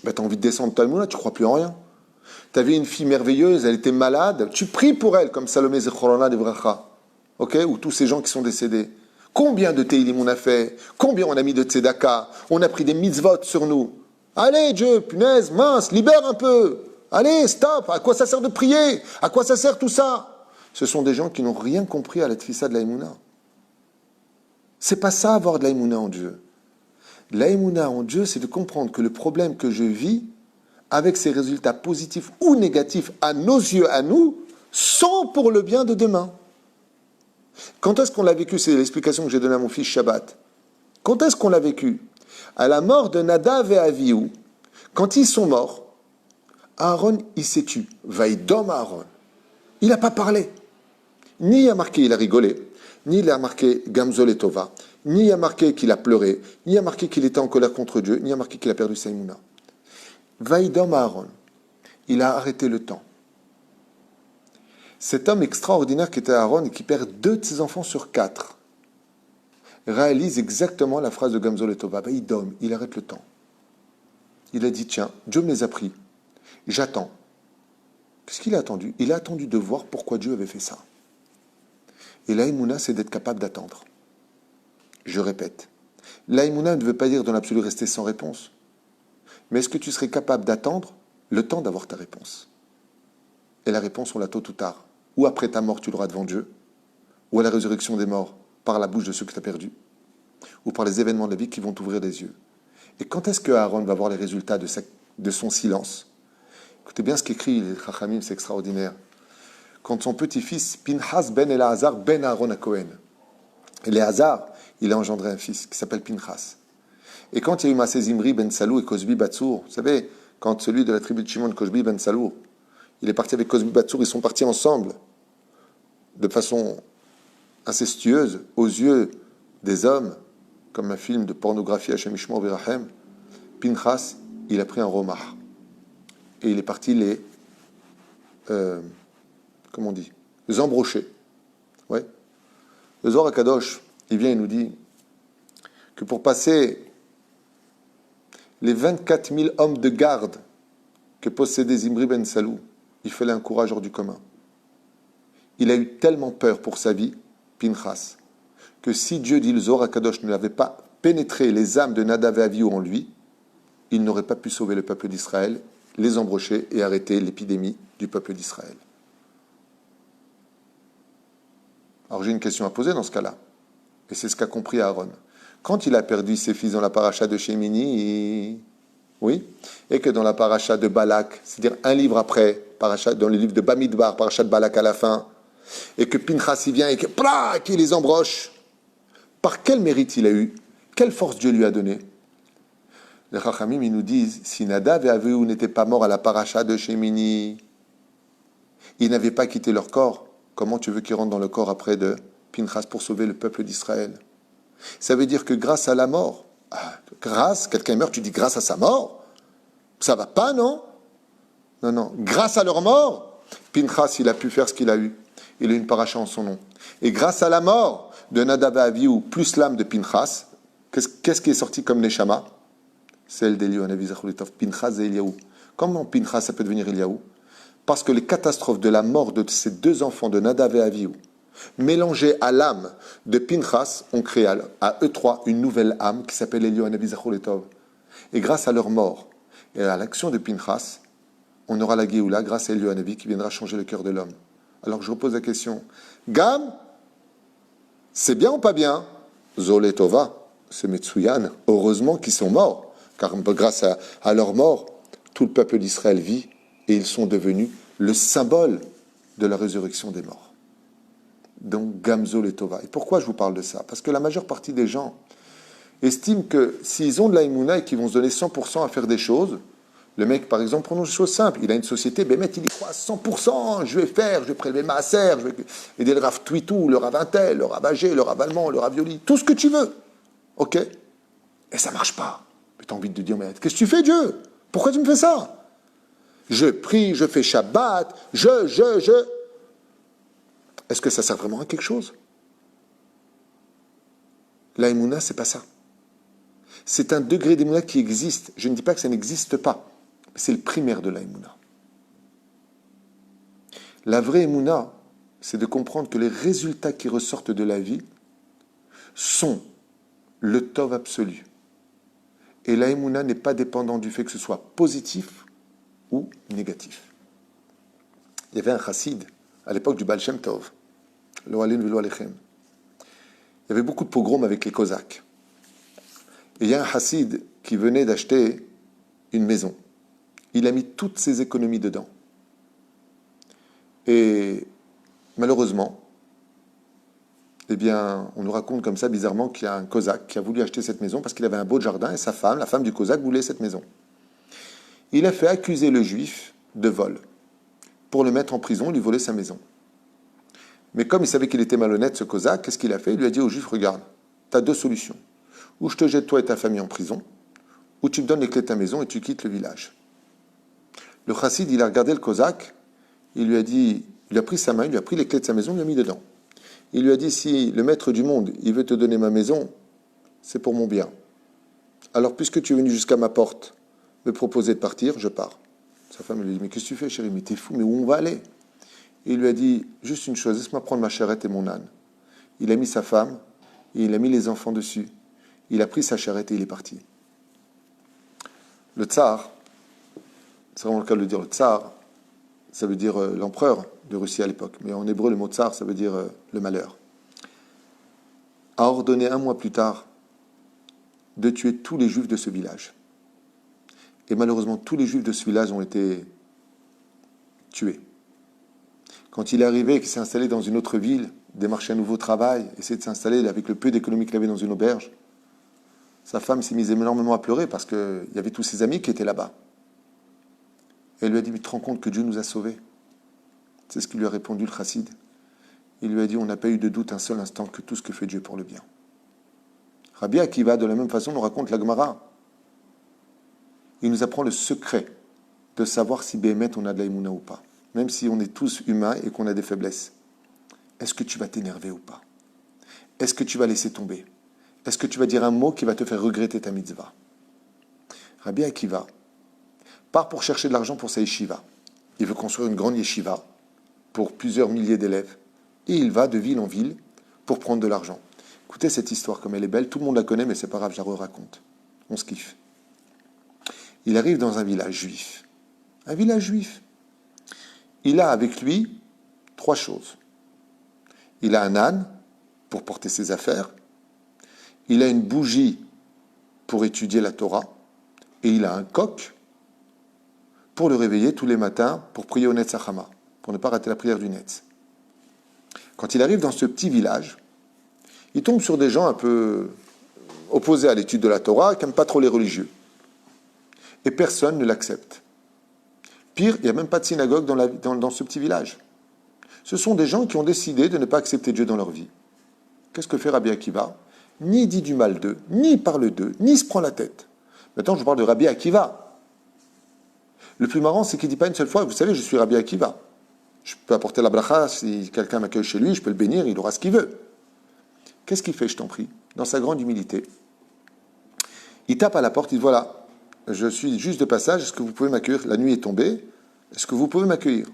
Ben, tu as envie de descendre ta moula, tu ne crois plus en rien. Tu avais une fille merveilleuse, elle était malade, tu pries pour elle, comme Salomé Zechorona de Vracha, okay? Ou tous ces gens qui sont décédés. Combien de Teilim on a fait? Combien on a mis de Tzedaka? On a pris des mitzvot sur nous. Allez Dieu, punaise, mince, libère un peu. Allez, stop. À quoi ça sert de prier? À quoi ça sert tout ça? Ce sont des gens qui n'ont rien compris à la tfissa de l'Aïmouna. C'est pas ça avoir de l'Aïmouna en Dieu. L'Aïmouna en Dieu, c'est de comprendre que le problème que je vis, avec ses résultats positifs ou négatifs à nos yeux, à nous, sont pour le bien de demain. Quand est-ce qu'on l'a vécu? C'est l'explication que j'ai donnée à mon fils Shabbat. Quand est-ce qu'on l'a vécu? À la mort de Nadav et Avihu, quand ils sont morts, Aaron, il s'est tué. Vaïdom Aaron. Il n'a pas parlé. Ni il a marqué il a rigolé, ni il a marqué Gamzol et Tova, ni il a marqué qu'il a pleuré, ni il a marqué qu'il était en colère contre Dieu, ni il a marqué qu'il a perdu saImouna. Vaïdom Aaron. Il a arrêté le temps. Cet homme extraordinaire qui était Aaron et qui perd 2 de ses enfants sur 4 réalise exactement la phrase de Gamzol et Tova. Vaïdom, il arrête le temps. Il a dit, tiens, Dieu me les a pris. J'attends. Qu'est-ce qu'il a attendu? Il a attendu de voir pourquoi Dieu avait fait ça. Et l'aïmouna, c'est d'être capable d'attendre. Je répète. L'aïmouna ne veut pas dire dans l'absolu rester sans réponse. Mais est-ce que tu serais capable d'attendre le temps d'avoir ta réponse? Et la réponse, on l'a tôt ou tard. Ou après ta mort, tu l'auras devant Dieu, ou à la résurrection des morts, par la bouche de ceux que tu as perdus, ou par les événements de la vie qui vont t'ouvrir les yeux. Et quand est-ce que Aaron va voir les résultats de son silence? Écoutez bien ce qu'écrit les Chachamim, c'est extraordinaire. Quand son petit-fils, Pinchas ben Elazar ben Aaron à Cohen, Elazar, il a engendré un fils qui s'appelle Pinchas. Et quand il y a eu Maaseh Zimri ben Salou et Cosbi Batsour, vous savez, quand celui de la tribu de Shimon, Cosbi ben Salou, il est parti avec Cosbi Batsour, ils sont partis ensemble, de façon incestueuse, aux yeux des hommes, comme un film de pornographie Hashem Yishmor V'Rachem. Pinchas, il a pris un romach. Et il est parti comment on dit, les embrocher. Ouais. Le Zohar HaKadosh, il vient et nous dit que pour passer les 24 000 hommes de garde que possédait Zimri ben Salou, il fallait un courage hors du commun. Il a eu tellement peur pour sa vie, Pinchas, que si Dieu dit le Zohar HaKadosh ne l'avait pas pénétré les âmes de Nadav et Avihu en lui, il n'aurait pas pu sauver le peuple d'Israël, les embrocher et arrêter l'épidémie du peuple d'Israël. Alors j'ai une question à poser dans ce cas-là. Et c'est ce qu'a compris Aaron. Quand il a perdu ses fils dans la paracha de Shemini, oui, et que dans la paracha de Balak, c'est-à-dire un livre après, paracha, dans le livre de Bamidbar, paracha de Balak à la fin, et que Pinchas y vient et qu'il les embroche, par quel mérite il a eu? Quelle force Dieu lui a donné? Les Chachamim, ils nous disent, si Nadav et Avihu n'étaient pas morts à la paracha de Shemini, ils n'avaient pas quitté leur corps. Comment tu veux qu'ils rentrent dans le corps après de Pinchas pour sauver le peuple d'Israël? Ça veut dire que grâce à la mort, quelqu'un meurt, tu dis grâce à sa mort? Ça va pas, non? Non. Grâce à leur mort, Pinchas, il a pu faire ce qu'il a eu. Il a eu une paracha en son nom. Et grâce à la mort de Nadav et Avihu, plus l'âme de Pinchas, qu'est-ce qui est sorti comme Neshama? Celle d'Eliyahu Hanavi Zachulitov, Pinchas et Eliyahu. Comment Pinchas, ça peut devenir Eliyahu? Parce que les catastrophes de la mort de ces 2 enfants de Nadav et Avihu, mélangées à l'âme de Pinchas, ont créé à eux 3 une nouvelle âme qui s'appelle Eliyahu Hanavi Zachulitov. Et grâce à leur mort et à l'action de Pinchas, on aura la Géoula grâce à Eliyahu Hanavi qui viendra changer le cœur de l'homme. Alors je repose la question. Gam, c'est bien ou pas bien? Zoletova, c'est Metsuyan, heureusement qu'ils sont morts, car grâce à leur mort, tout le peuple d'Israël vit et ils sont devenus le symbole de la résurrection des morts. Donc, Gamzo Letova. Et pourquoi je vous parle de ça? Parce que la majeure partie des gens estiment que s'ils ont de la Emouna et qu'ils vont se donner 100% à faire des choses, le mec, par exemple, prenons une chose simple, il a une société, ben mec, il y croit à 100%, je vais prélever ma serre, je vais aider le Rav Twitou, le Rav Intel, le Rav Agé, le Rav Allemand, le Rav Yoli, tout ce que tu veux. Ok? Et ça marche pas. Mais tu as envie de te dire, mais qu'est-ce que tu fais, Dieu? Pourquoi tu me fais ça? Je prie, je fais Shabbat, Est-ce que ça sert vraiment à quelque chose? La Emouna, c'est pas ça. C'est un degré d'Emouna qui existe. Je ne dis pas que ça n'existe pas. Mais c'est le primaire de la Emouna. La vraie Emouna, c'est de comprendre que les résultats qui ressortent de la vie sont le Tov absolu. Et la Emouna n'est pas dépendante du fait que ce soit positif ou négatif. Il y avait un chassid à l'époque du Baal Shem Tov. Lo Alin velo Alechem. Il y avait beaucoup de pogroms avec les Cosaques. Et il y a un chassid qui venait d'acheter une maison. Il a mis toutes ses économies dedans. Et malheureusement, eh bien, on nous raconte comme ça bizarrement qu'il y a un Cosaque qui a voulu acheter cette maison parce qu'il avait un beau jardin et sa femme, la femme du Cosaque, voulait cette maison. Il a fait accuser le juif de vol pour le mettre en prison, lui voler sa maison. Mais comme il savait qu'il était malhonnête, ce Cosaque, qu'est-ce qu'il a fait? Il lui a dit au juif, regarde, tu as deux solutions. Ou je te jette toi et ta famille en prison, ou tu me donnes les clés de ta maison et tu quittes le village. Le chassid, il a regardé le Cosaque, il lui a dit, il lui a pris sa main, il lui a pris les clés de sa maison, il lui a mis dedans. Il lui a dit, si le maître du monde, il veut te donner ma maison, c'est pour mon bien. Alors, puisque tu es venu jusqu'à ma porte me proposer de partir, je pars. Sa femme lui a dit, mais qu'est-ce que tu fais, chérie? Mais t'es fou, mais où on va aller? Et il lui a dit, juste une chose, laisse-moi prendre ma charrette et mon âne. Il a mis sa femme, et il a mis les enfants dessus. Il a pris sa charrette et il est parti. Le tsar, c'est vraiment le cas de le dire, le tsar, ça veut dire l'empereur de Russie à l'époque. Mais en hébreu, le mot tsar, ça veut dire le malheur. A ordonné 1 mois plus tard de tuer tous les juifs de ce village. Et malheureusement, tous les juifs de ce village ont été tués. Quand il est arrivé et qu'il s'est installé dans une autre ville, démarcher un nouveau travail, essayer de s'installer avec le peu d'économie qu'il avait dans une auberge, sa femme s'est mise énormément à pleurer parce qu'il y avait tous ses amis qui étaient là-bas. Et elle lui a dit, mais tu te rends compte que Dieu nous a sauvés? C'est ce qu'il lui a répondu le chassid. Il lui a dit, on n'a pas eu de doute un seul instant que tout ce que fait Dieu pour le bien. Rabbi Akiva, de la même façon, nous raconte la Gemara. Il nous apprend le secret de savoir si Béhémet on a de la Emouna ou pas. Même si on est tous humains et qu'on a des faiblesses. Est-ce que tu vas t'énerver ou pas? Est-ce que tu vas laisser tomber? Est-ce que tu vas dire un mot qui va te faire regretter ta mitzvah? Rabbi Akiva part pour chercher de l'argent pour sa yeshiva. Il veut construire une grande yeshiva pour plusieurs milliers d'élèves. Et il va de ville en ville pour prendre de l'argent. Écoutez cette histoire, comme elle est belle. Tout le monde la connaît, mais c'est pas grave, je la raconte. On se kiffe. Il arrive dans un village juif. Un village juif. Il a avec lui 3 choses. Il a un âne pour porter ses affaires. Il a une bougie pour étudier la Torah. Et il a un coq pour le réveiller tous les matins pour prier au Netz Hachama, pour ne pas rater la prière du Netz. Quand il arrive dans ce petit village, il tombe sur des gens un peu opposés à l'étude de la Torah, qui n'aiment pas trop les religieux. Et personne ne l'accepte. Pire, il n'y a même pas de synagogue dans ce petit village. Ce sont des gens qui ont décidé de ne pas accepter Dieu dans leur vie. Qu'est-ce que fait Rabbi Akiva? Ni dit du mal d'eux, ni parle d'eux, ni se prend la tête. Maintenant, je parle de Rabbi Akiva. Le plus marrant, c'est qu'il ne dit pas une seule fois, vous savez, je suis Rabbi Akiva. Je peux apporter la bracha, si quelqu'un m'accueille chez lui, je peux le bénir, il aura ce qu'il veut. Qu'est-ce qu'il fait, je t'en prie? Dans sa grande humilité, il tape à la porte, il dit, voilà, je suis juste de passage, est-ce que vous pouvez m'accueillir? La nuit est tombée, est-ce que vous pouvez m'accueillir?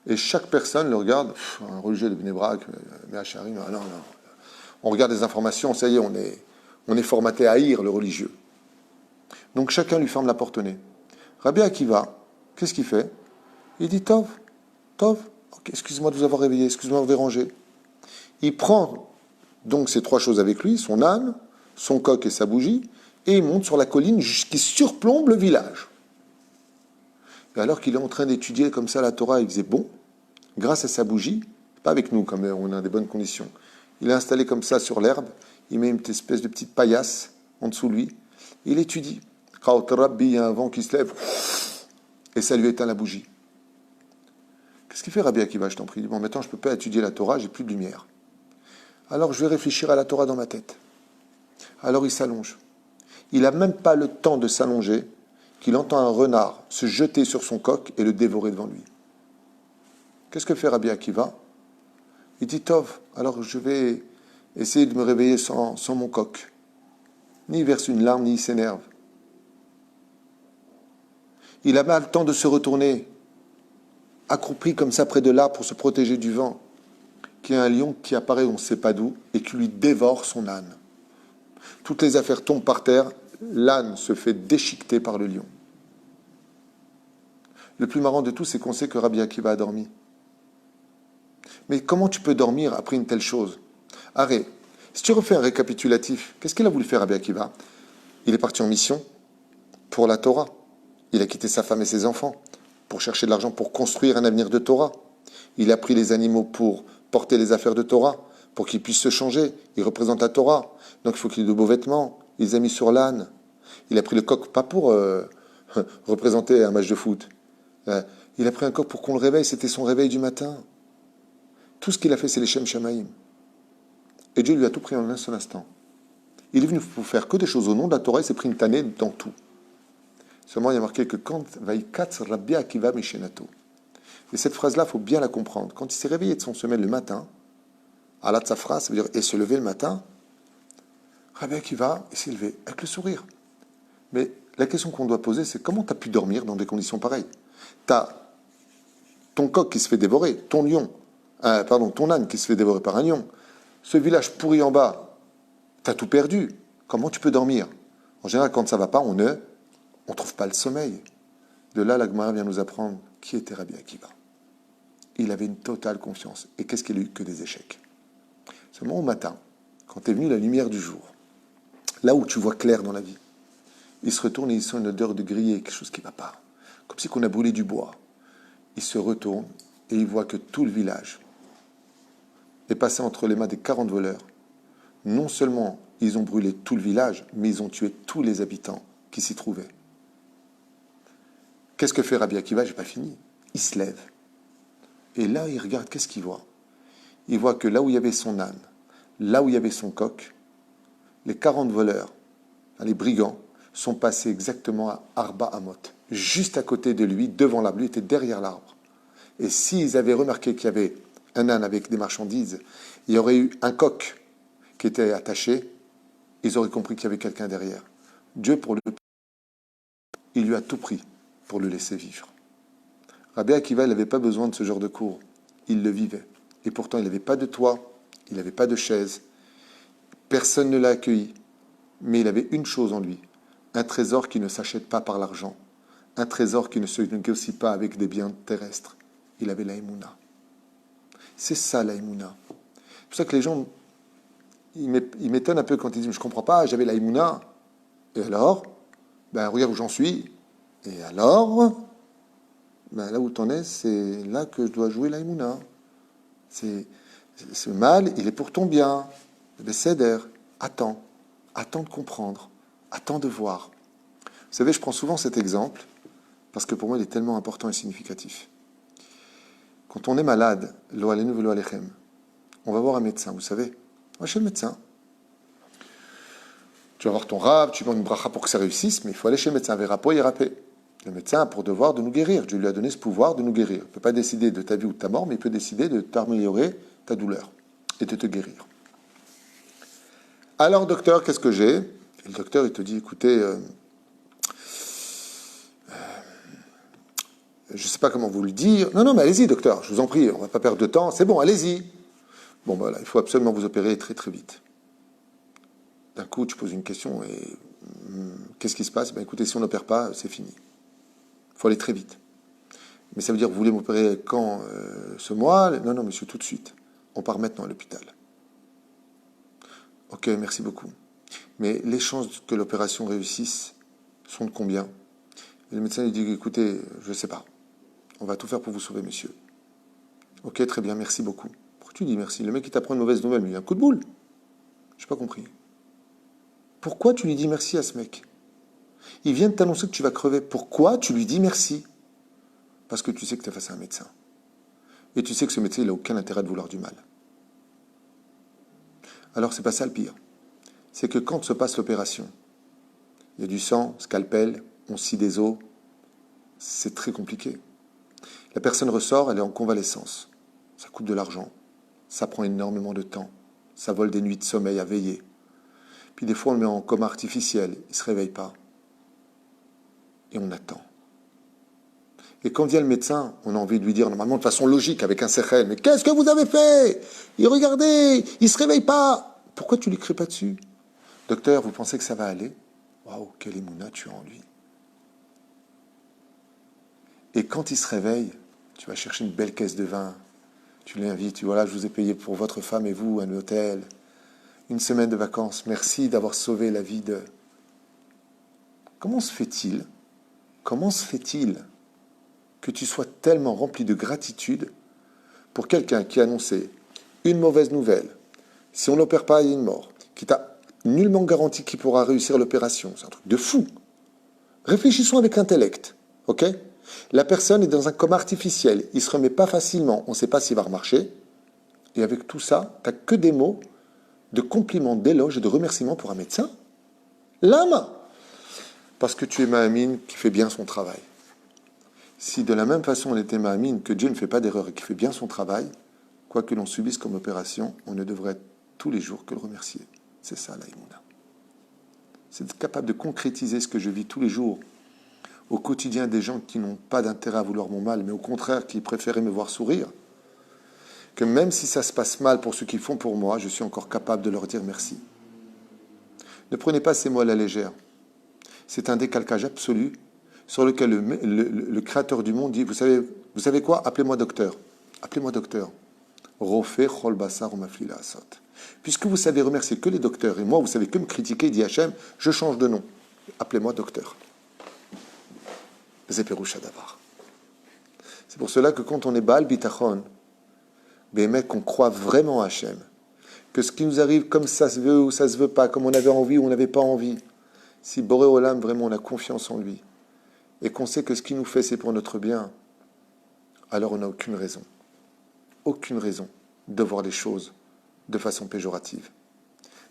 Et chaque personne le regarde, un religieux de Bnei Brak, non, non. On regarde les informations, ça y est, on est formaté à haïr le religieux. Donc chacun lui ferme la porte au nez. Rabbi Akiva, qu'est-ce qu'il fait? Il dit, Tov, ok, excusez-moi de vous avoir réveillé, excusez-moi de vous déranger. Il prend donc ces 3 choses avec lui, son âne, son coq et sa bougie, et il monte sur la colline qui surplombe le village. Et alors qu'il est en train d'étudier comme ça la Torah, il disait, bon, grâce à sa bougie, pas avec nous, comme on a des bonnes conditions, il est installé comme ça sur l'herbe, il met une espèce de petite paillasse en dessous de lui, il étudie. Il y a un vent qui se lève, et ça lui éteint la bougie. Qu'est-ce qu'il fait Rabbi Akiva, je t'en prie? Il dit, bon, maintenant je ne peux pas étudier la Torah, j'ai plus de lumière. Alors je vais réfléchir à la Torah dans ma tête. Alors il s'allonge. Il n'a même pas le temps de s'allonger qu'il entend un renard se jeter sur son coq et le dévorer devant lui. Qu'est-ce que fait Rabbi Akiva? Il dit, Tov, alors je vais essayer de me réveiller sans mon coq. Ni il verse une larme, ni il s'énerve. Il n'a pas le temps de se retourner, accroupi comme ça près de l'arbre pour se protéger du vent, qu'il y a un lion qui apparaît on ne sait pas d'où et qui lui dévore son âne. Toutes les affaires tombent par terre, l'âne se fait déchiqueter par le lion. Le plus marrant de tout, c'est qu'on sait que Rabbi Akiva a dormi. Mais comment tu peux dormir après une telle chose? Arrête. Si tu refais un récapitulatif, qu'est-ce qu'il a voulu faire Rabbi Akiva? Il est parti en mission pour la Torah. Il a quitté sa femme et ses enfants pour chercher de l'argent pour construire un avenir de Torah. Il a pris les animaux pour porter les affaires de Torah, pour qu'ils puissent se changer. Il représente la Torah. Donc il faut qu'il ait de beaux vêtements. Il les a mis sur l'âne. Il a pris le coq, pas pour représenter un match de foot. Il a pris un coq pour qu'on le réveille. C'était son réveil du matin. Tout ce qu'il a fait, c'est les Shem Shamaïm. Et Dieu lui a tout pris en un seul instant. Il est venu pour faire que des choses au nom de la Torah. Il s'est pris une tannée dans tout. Seulement, il y a marqué que quand Vaikatz Rabbi Akiva Mishenato. Et cette phrase-là, il faut bien la comprendre. Quand il s'est réveillé de son sommeil le matin, à la tzafra, ça veut dire et se lever le matin, Rabbi Akiva, il s'est levé avec le sourire. Mais la question qu'on doit poser, c'est comment tu as pu dormir dans des conditions pareilles? Tu as ton coq qui se fait dévorer, ton âne qui se fait dévorer par un lion, ce village pourri en bas, tu as tout perdu. Comment tu peux dormir? En général, quand ça ne va pas, on ne trouve pas le sommeil. De là, la Gemara vient nous apprendre qui était Rabbi Akiva. Il avait une totale confiance. Et qu'est-ce qu'il a eu? Que des échecs. Seulement au matin, quand est venue la lumière du jour, là où tu vois clair dans la vie, il se retourne et il sent une odeur de grillé, quelque chose qui ne va pas. Comme si on a brûlé du bois. Il se retourne et il voit que tout le village est passé entre les mains des 40 voleurs. Non seulement ils ont brûlé tout le village, mais ils ont tué tous les habitants qui s'y trouvaient. Qu'est-ce que fait Rabbi Akiva? J'ai pas fini. Il se lève. Et là, il regarde, qu'est-ce qu'il voit? Il voit que là où il y avait son âne, là où il y avait son coq, les 40 voleurs, les brigands, sont passés exactement à Arba Amot. Juste à côté de lui, devant l'arbre. Lui était derrière l'arbre. Et s'ils avaient remarqué qu'il y avait un âne avec des marchandises, il y aurait eu un coq qui était attaché, ils auraient compris qu'il y avait quelqu'un derrière. Dieu, il lui a tout pris pour le laisser vivre. Rabbi Akiva, il n'avait pas besoin de ce genre de cours. Il le vivait. Et pourtant, il n'avait pas de toit, il n'avait pas de chaise. Personne ne l'a accueilli. Mais il avait une chose en lui, un trésor qui ne s'achète pas par l'argent, un trésor qui ne se négocie pas avec des biens terrestres. Il avait la Emouna. C'est ça la Emouna. C'est pour ça que les gens, ils m'étonnent un peu quand ils disent « je ne comprends pas, j'avais la Emouna ». Et alors? Regarde où j'en suis. Et alors? Là où tu en es, c'est là que je dois jouer la Emouna. Ce mal, il est pour ton bien. Le Seder, attends de comprendre, attends de voir. Vous savez, je prends souvent cet exemple, parce que pour moi, il est tellement important et significatif. Quand on est malade, lo alenu velo alechem, on va voir un médecin, vous savez. On va chez le médecin. Tu vas voir ton rab, tu demandes une bracha pour que ça réussisse, mais il faut aller chez le médecin. Verapo et rapé. Le médecin a pour devoir de nous guérir. Dieu lui a donné ce pouvoir de nous guérir. Il ne peut pas décider de ta vie ou de ta mort, mais il peut décider de t'améliorer ta douleur et de te guérir. Alors, docteur, qu'est-ce que j'ai? Et le docteur, il te dit, écoutez, je ne sais pas comment vous le dire. Non, mais allez-y, docteur, je vous en prie, on ne va pas perdre de temps. C'est bon, allez-y. Bon, voilà, il faut absolument vous opérer très, très vite. D'un coup, tu poses une question et qu'est-ce qui se passe? Écoutez, si on n'opère pas, c'est fini. Il faut aller très vite. Mais ça veut dire, vous voulez m'opérer quand? Ce mois? Non, monsieur, tout de suite. On part maintenant à l'hôpital. Ok, merci beaucoup. Mais les chances que l'opération réussisse sont de combien? Et le médecin lui dit, écoutez, je ne sais pas. On va tout faire pour vous sauver, monsieur. Ok, très bien, merci beaucoup. Pourquoi tu dis merci? Le mec, il t'apprend une mauvaise nouvelle, lui, un coup de boule. Je n'ai pas compris. Pourquoi tu lui dis merci à ce mec? Il vient de t'annoncer que tu vas crever. Pourquoi tu lui dis merci? Parce que tu sais que tu es face à un médecin. Et tu sais que ce médecin, il n'a aucun intérêt de vouloir du mal. Alors, c'est pas ça le pire. C'est que quand se passe l'opération, il y a du sang, scalpel, on scie des os, c'est très compliqué. La personne ressort, elle est en convalescence. Ça coûte de l'argent. Ça prend énormément de temps. Ça vole des nuits de sommeil à veiller. Puis des fois, on le met en coma artificiel. Il ne se réveille pas. Et on attend. Et quand vient le médecin, on a envie de lui dire, normalement de façon logique, avec un sechel, mais qu'est-ce que vous avez fait? Regardez, il ne se réveille pas. Pourquoi tu ne lui cries pas dessus? Docteur, vous pensez que ça va aller? Waouh, quelle émouna tu as en lui. Et quand il se réveille, tu vas chercher une belle caisse de vin. Tu l'invites, tu vois là, je vous ai payé pour votre femme et vous un hôtel, une semaine de vacances. Merci d'avoir sauvé la vie de... Comment se fait-il que tu sois tellement rempli de gratitude pour quelqu'un qui a annoncé une mauvaise nouvelle, si on n'opère pas, il y a une mort, qui t'a nullement garanti qu'il pourra réussir l'opération? C'est un truc de fou. Réfléchissons avec intellect, ok? La personne est dans un coma artificiel, il ne se remet pas facilement, on ne sait pas s'il va remarcher, et avec tout ça, tu n'as que des mots de compliments, d'éloges et de remerciements pour un médecin? L'âme! Parce que tu es Mahamine qui fait bien son travail. Si de la même façon on était Mahamine, que Dieu ne fait pas d'erreur et qui fait bien son travail, quoi que l'on subisse comme opération, on ne devrait tous les jours que le remercier. C'est ça la Emouna. C'est être capable de concrétiser ce que je vis tous les jours au quotidien, des gens qui n'ont pas d'intérêt à vouloir mon mal, mais au contraire qui préféraient me voir sourire, que même si ça se passe mal pour ceux qui font pour moi, je suis encore capable de leur dire merci. Ne prenez pas ces mots à la légère. C'est un décalcage absolu sur lequel le créateur du monde dit, vous savez quoi? Appelez-moi docteur. Appelez-moi docteur. Rofé chol basar ou maflila asot. Puisque vous savez remercier que les docteurs, et moi, vous savez que me critiquer, dit Hachem, je change de nom. Appelez-moi docteur. Zeperoucha davar. C'est pour cela que quand on est Baal Bitachon, qu'on croit vraiment à Hachem, que ce qui nous arrive comme ça se veut ou ça se veut pas, comme on avait envie ou on n'avait pas envie, si Boré Olam, vraiment on a confiance en lui, et qu'on sait que ce qu'il nous fait c'est pour notre bien, alors on n'a aucune raison de voir les choses de façon péjorative.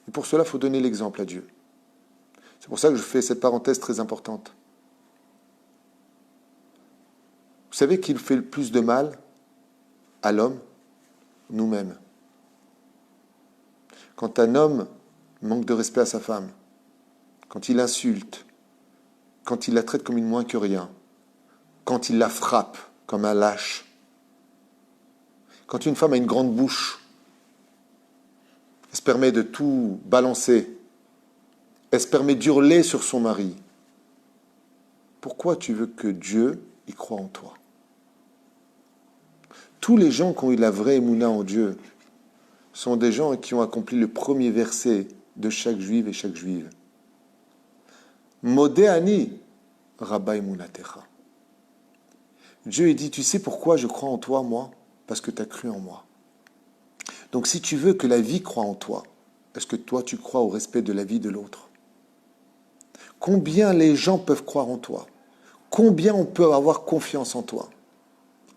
Et pour cela, il faut donner l'exemple à Dieu. C'est pour ça que je fais cette parenthèse très importante. Vous savez qui fait le plus de mal à l'homme? Nous-mêmes. Quand un homme manque de respect à sa femme, quand il l'insulte, quand il la traite comme une moins que rien, quand il la frappe comme un lâche, quand une femme a une grande bouche, elle se permet de tout balancer, elle se permet d'hurler sur son mari, pourquoi tu veux que Dieu y croie en toi? Tous les gens qui ont eu la vraie émouna en Dieu sont des gens qui ont accompli le premier verset de chaque juive et chaque juive. Modéani, Rabba Emunatecha. Dieu dit, tu sais pourquoi je crois en toi, moi? Parce que tu as cru en moi. Donc si tu veux que la vie croie en toi, est-ce que toi tu crois au respect de la vie de l'autre? Combien les gens peuvent croire en toi? Combien on peut avoir confiance en toi?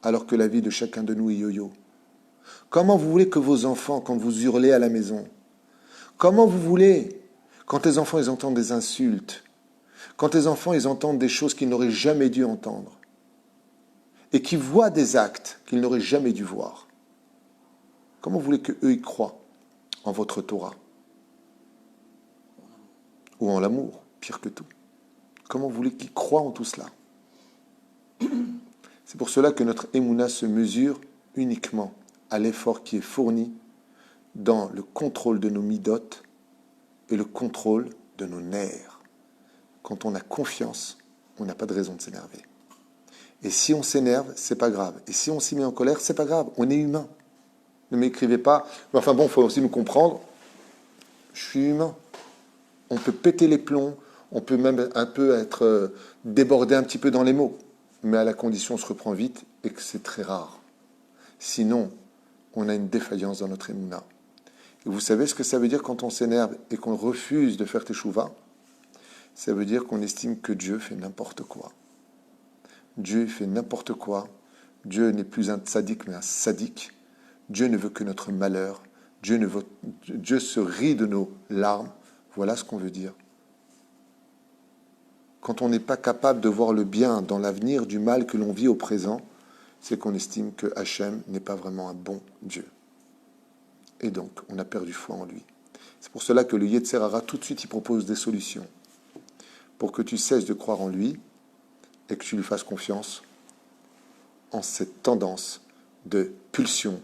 Alors que la vie de chacun de nous est yo-yo. Comment vous voulez que vos enfants, quand vous hurlez à la maison, comment vous voulez, quand tes enfants ils entendent des insultes, quand tes enfants ils entendent des choses qu'ils n'auraient jamais dû entendre, et qui voient des actes qu'ils n'auraient jamais dû voir, comment vous voulez qu'eux y croient en votre Torah? Ou en l'amour, pire que tout. Comment vous voulez qu'ils croient en tout cela? C'est pour cela que notre émouna se mesure uniquement à l'effort qui est fourni dans le contrôle de nos midotes et le contrôle de nos nerfs. Quand on a confiance, on n'a pas de raison de s'énerver. Et si on s'énerve, c'est pas grave. Et si on s'y met en colère, c'est pas grave. On est humain. Ne m'écrivez pas. Mais enfin bon, il faut aussi nous comprendre. Je suis humain. On peut péter les plombs, on peut même un peu être débordé un petit peu dans les mots, mais à la condition on se reprend vite et que c'est très rare. Sinon, on a une défaillance dans notre émouna. Et vous savez ce que ça veut dire quand on s'énerve et qu'on refuse de faire teshuva? Ça veut dire qu'on estime que Dieu fait n'importe quoi. Dieu fait n'importe quoi. Dieu n'est plus un tzaddik, mais un sadique. Dieu ne veut que notre malheur. Dieu se rit de nos larmes. Voilà ce qu'on veut dire. Quand on n'est pas capable de voir le bien dans l'avenir du mal que l'on vit au présent, c'est qu'on estime que Hachem n'est pas vraiment un bon Dieu. Et donc, on a perdu foi en lui. C'est pour cela que le Yetzer Hara, tout de suite, il propose des solutions pour que tu cesses de croire en lui et que tu lui fasses confiance en cette tendance de pulsion,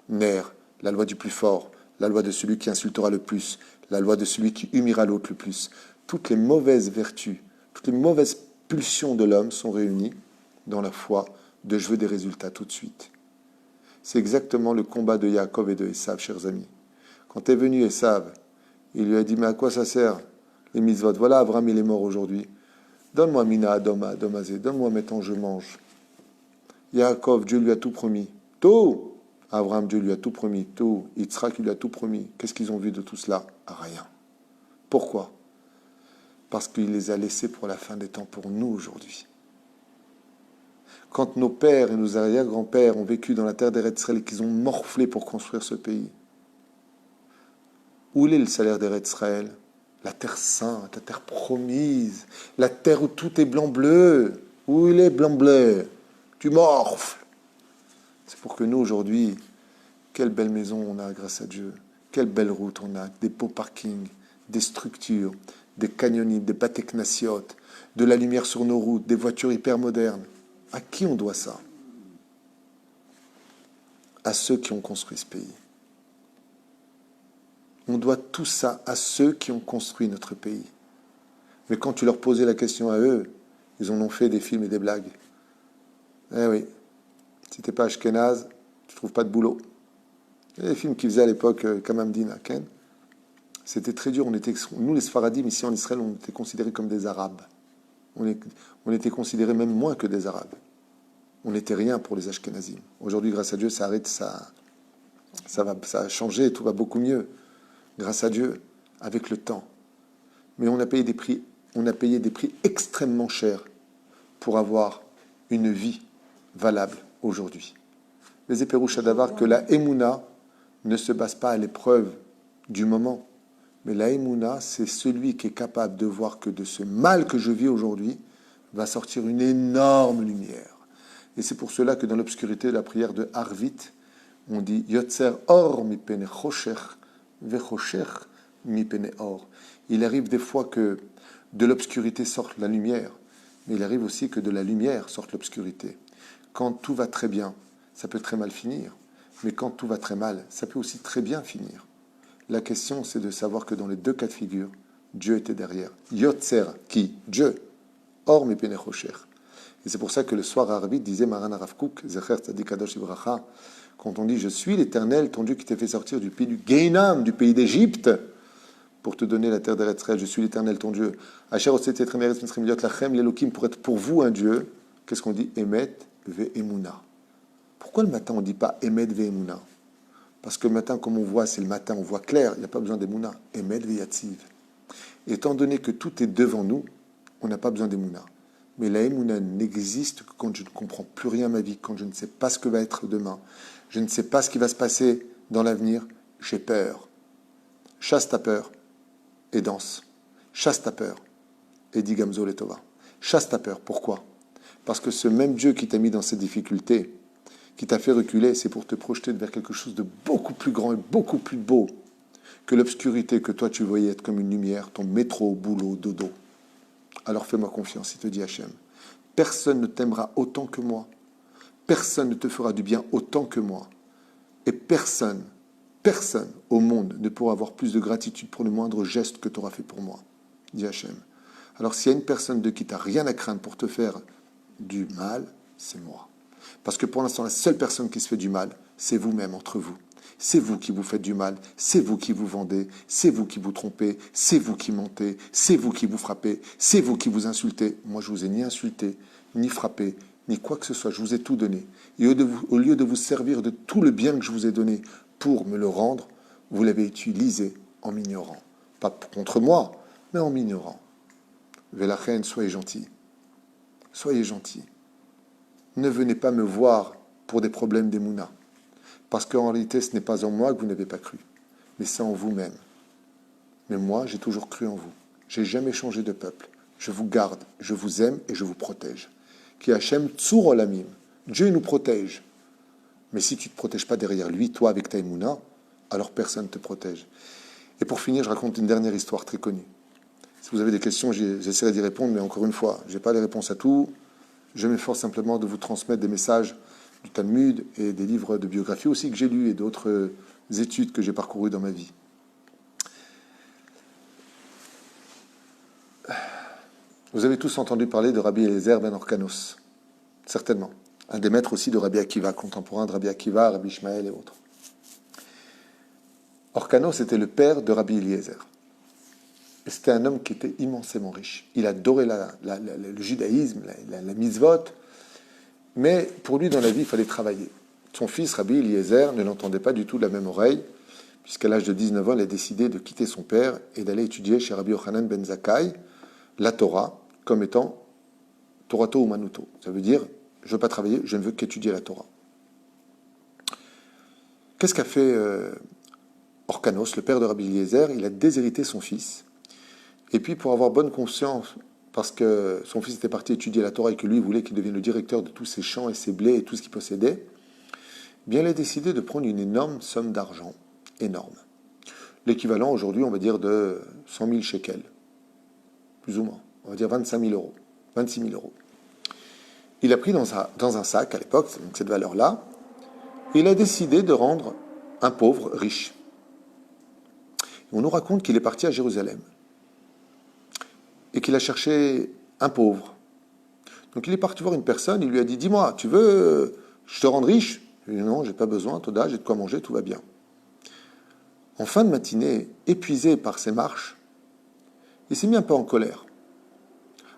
nerf, la loi du plus fort, la loi de celui qui insultera le plus, la loi de celui qui humiliera l'autre le plus. Toutes les mauvaises vertus, toutes les mauvaises pulsions de l'homme sont réunies dans la foi de je veux des résultats tout de suite. C'est exactement le combat de Yaakov et de Esav, chers amis. Quand est venu Esav, il lui a dit, mais à quoi ça sert les mitzvot? Voilà, Abraham, il est mort aujourd'hui. Donne-moi Mina Adoma, Adomazé, donne-moi maintenant je mange. Yaakov, Dieu lui a tout promis. Tout. Abraham, Dieu lui a tout promis. Tout. Yitzhak, il lui a tout promis. Qu'est-ce qu'ils ont vu de tout cela? Rien. Pourquoi? Parce qu'il les a laissés pour la fin des temps, pour nous aujourd'hui. Quand nos pères et nos arrière-grands-pères ont vécu dans la terre d'Eretz Israël et qu'ils ont morflé pour construire ce pays, où est le salaire d'Eretz Israël? La terre sainte, la terre promise, la terre où tout est blanc-bleu. Où il est blanc-bleu? Tu morfles. C'est pour que nous, aujourd'hui, quelle belle maison on a grâce à Dieu. Quelle belle route on a. Des beaux parkings, des structures, des canyonides, des bateknasiot, de la lumière sur nos routes, des voitures hyper modernes. À qui on doit ça? À ceux qui ont construit ce pays. On doit tout ça à ceux qui ont construit notre pays. Mais quand tu leur posais la question à eux, ils en ont fait des films et des blagues. Eh oui, si t'es pas ashkénaze, tu trouves pas de boulot. Et les films qu'ils faisaient à l'époque, Kamamdina, Ken, c'était très dur. Nous, les Sfaradim, ici en Israël, on était considérés comme des Arabes. On était considérés même moins que des Arabes. On n'était rien pour les Ashkénazim. Aujourd'hui, grâce à Dieu, ça a changé, tout va beaucoup mieux. Grâce à Dieu, avec le temps. Mais on a payé des prix extrêmement chers pour avoir une vie valable aujourd'hui. Les éperouches d'Avar que la Emouna ne se base pas à l'épreuve du moment, mais la Emouna, c'est celui qui est capable de voir que de ce mal que je vis aujourd'hui va sortir une énorme lumière. Et c'est pour cela que dans l'obscurité de la prière de Harvit, on dit Yotzer or mi pene chosher vechosher mi pene or. Il arrive des fois que de l'obscurité sorte la lumière, mais il arrive aussi que de la lumière sorte l'obscurité. Quand tout va très bien, ça peut très mal finir, mais quand tout va très mal, ça peut aussi très bien finir. La question, c'est de savoir que dans les deux cas de figure, Dieu était derrière. Yotzer, qui? Dieu. Or mi pene chosher. Et c'est pour ça que le soir à Arvit disait Maran Rav Kook, Zecher Tzadik Kadosh Ibracha, quand on dit je suis l'Éternel, ton Dieu qui t'a fait sortir du pays du Guénam, du pays d'Égypte, pour te donner la terre d'Eretz Israël, je suis l'Éternel, ton Dieu. Asher Oset Etrem Eretz Mitzrayim Liot Lachem Lelokim, pour être pour vous un Dieu. Qu'est-ce qu'on dit? Emet ve Emuna. Pourquoi le matin on ne dit pas Emet ve Emuna? Parce que le matin, comme on voit, c'est le matin, on voit clair, il n'y a pas besoin d'Emuna. Emet ve Yatziv. Étant donné que tout est devant nous, on n'a pas besoin d'Emuna. Mais la Emouna n'existe que quand je ne comprends plus rien à ma vie, quand je ne sais pas ce que va être demain, je ne sais pas ce qui va se passer dans l'avenir, j'ai peur. Chasse ta peur et danse. Chasse ta peur et dis Gamzo Letova. Chasse ta peur. Pourquoi? Parce que ce même Dieu qui t'a mis dans ces difficultés, qui t'a fait reculer, c'est pour te projeter vers quelque chose de beaucoup plus grand et beaucoup plus beau que l'obscurité que toi tu voyais être comme une lumière, ton métro, boulot, dodo. Alors fais-moi confiance, il te dit Hachem. Personne ne t'aimera autant que moi. Personne ne te fera du bien autant que moi. Et personne au monde ne pourra avoir plus de gratitude pour le moindre geste que tu auras fait pour moi, dit Hachem. Alors s'il y a une personne de qui tu n'as rien à craindre pour te faire du mal, c'est moi. Parce que pour l'instant, la seule personne qui se fait du mal, c'est vous-même, entre vous. C'est vous qui vous faites du mal, c'est vous qui vous vendez, c'est vous qui vous trompez, c'est vous qui mentez, c'est vous qui vous frappez, c'est vous qui vous insultez. Moi, je vous ai ni insulté, ni frappé, ni quoi que ce soit. Je vous ai tout donné. Et au lieu de vous servir de tout le bien que je vous ai donné pour me le rendre, vous l'avez utilisé en m'ignorant. Pas contre moi, mais en m'ignorant. Velachen, soyez gentils. Soyez gentils. Ne venez pas me voir pour des problèmes d'Emouna. Parce qu'en réalité, ce n'est pas en moi que vous n'avez pas cru, mais c'est en vous-même. Mais moi, j'ai toujours cru en vous. J'ai jamais changé de peuple. Je vous garde, je vous aime et je vous protège. Qui Hachem Tsur Olamim. Dieu nous protège. Mais si tu ne te protèges pas derrière lui, toi avec ta Emouna, alors personne ne te protège. Et pour finir, je raconte une dernière histoire très connue. Si vous avez des questions, j'essaierai d'y répondre, mais encore une fois, je n'ai pas les réponses à tout. Je m'efforce simplement de vous transmettre des messages du Talmud et des livres de biographie aussi que j'ai lus et d'autres études que j'ai parcourues dans ma vie. Vous avez tous entendu parler de Rabbi Eliezer ben Orkanos, certainement. Un des maîtres aussi de Rabbi Akiva, contemporain de Rabbi Akiva, Rabbi Ishmael et autres. Orkanos était le père de Rabbi Eliezer. Et c'était un homme qui était immensément riche. Il adorait le judaïsme, la mitzvot, mais pour lui, dans la vie, il fallait travailler. Son fils, Rabbi Eliezer, ne l'entendait pas du tout de la même oreille, puisqu'à l'âge de 19 ans, il a décidé de quitter son père et d'aller étudier chez Rabbi Yochanan ben Zakkai la Torah, comme étant Torato ou Manuto. Ça veut dire, je ne veux pas travailler, je ne veux qu'étudier la Torah. Qu'est-ce qu'a fait Orkanos, le père de Rabbi Eliezer? Il a déshérité son fils. Et puis, pour avoir bonne conscience, parce que son fils était parti étudier la Torah et que lui voulait qu'il devienne le directeur de tous ses champs et ses blés et tout ce qu'il possédait, bien, il a décidé de prendre une énorme somme d'argent, énorme. L'équivalent aujourd'hui, on va dire, de 100 000 shekels, plus ou moins. On va dire 25 000 euros, 26 000 euros. Il a pris dans un sac, à l'époque, donc cette valeur-là, et il a décidé de rendre un pauvre riche. On nous raconte qu'il est parti à Jérusalem et qu'il a cherché un pauvre. Donc il est parti voir une personne, il lui a dit « Dis-moi, tu veux je te rende riche ?» Il lui a dit « Non, j'ai pas besoin, Toda, j'ai de quoi manger, tout va bien. » En fin de matinée, épuisé par ses marches, il s'est mis un peu en colère.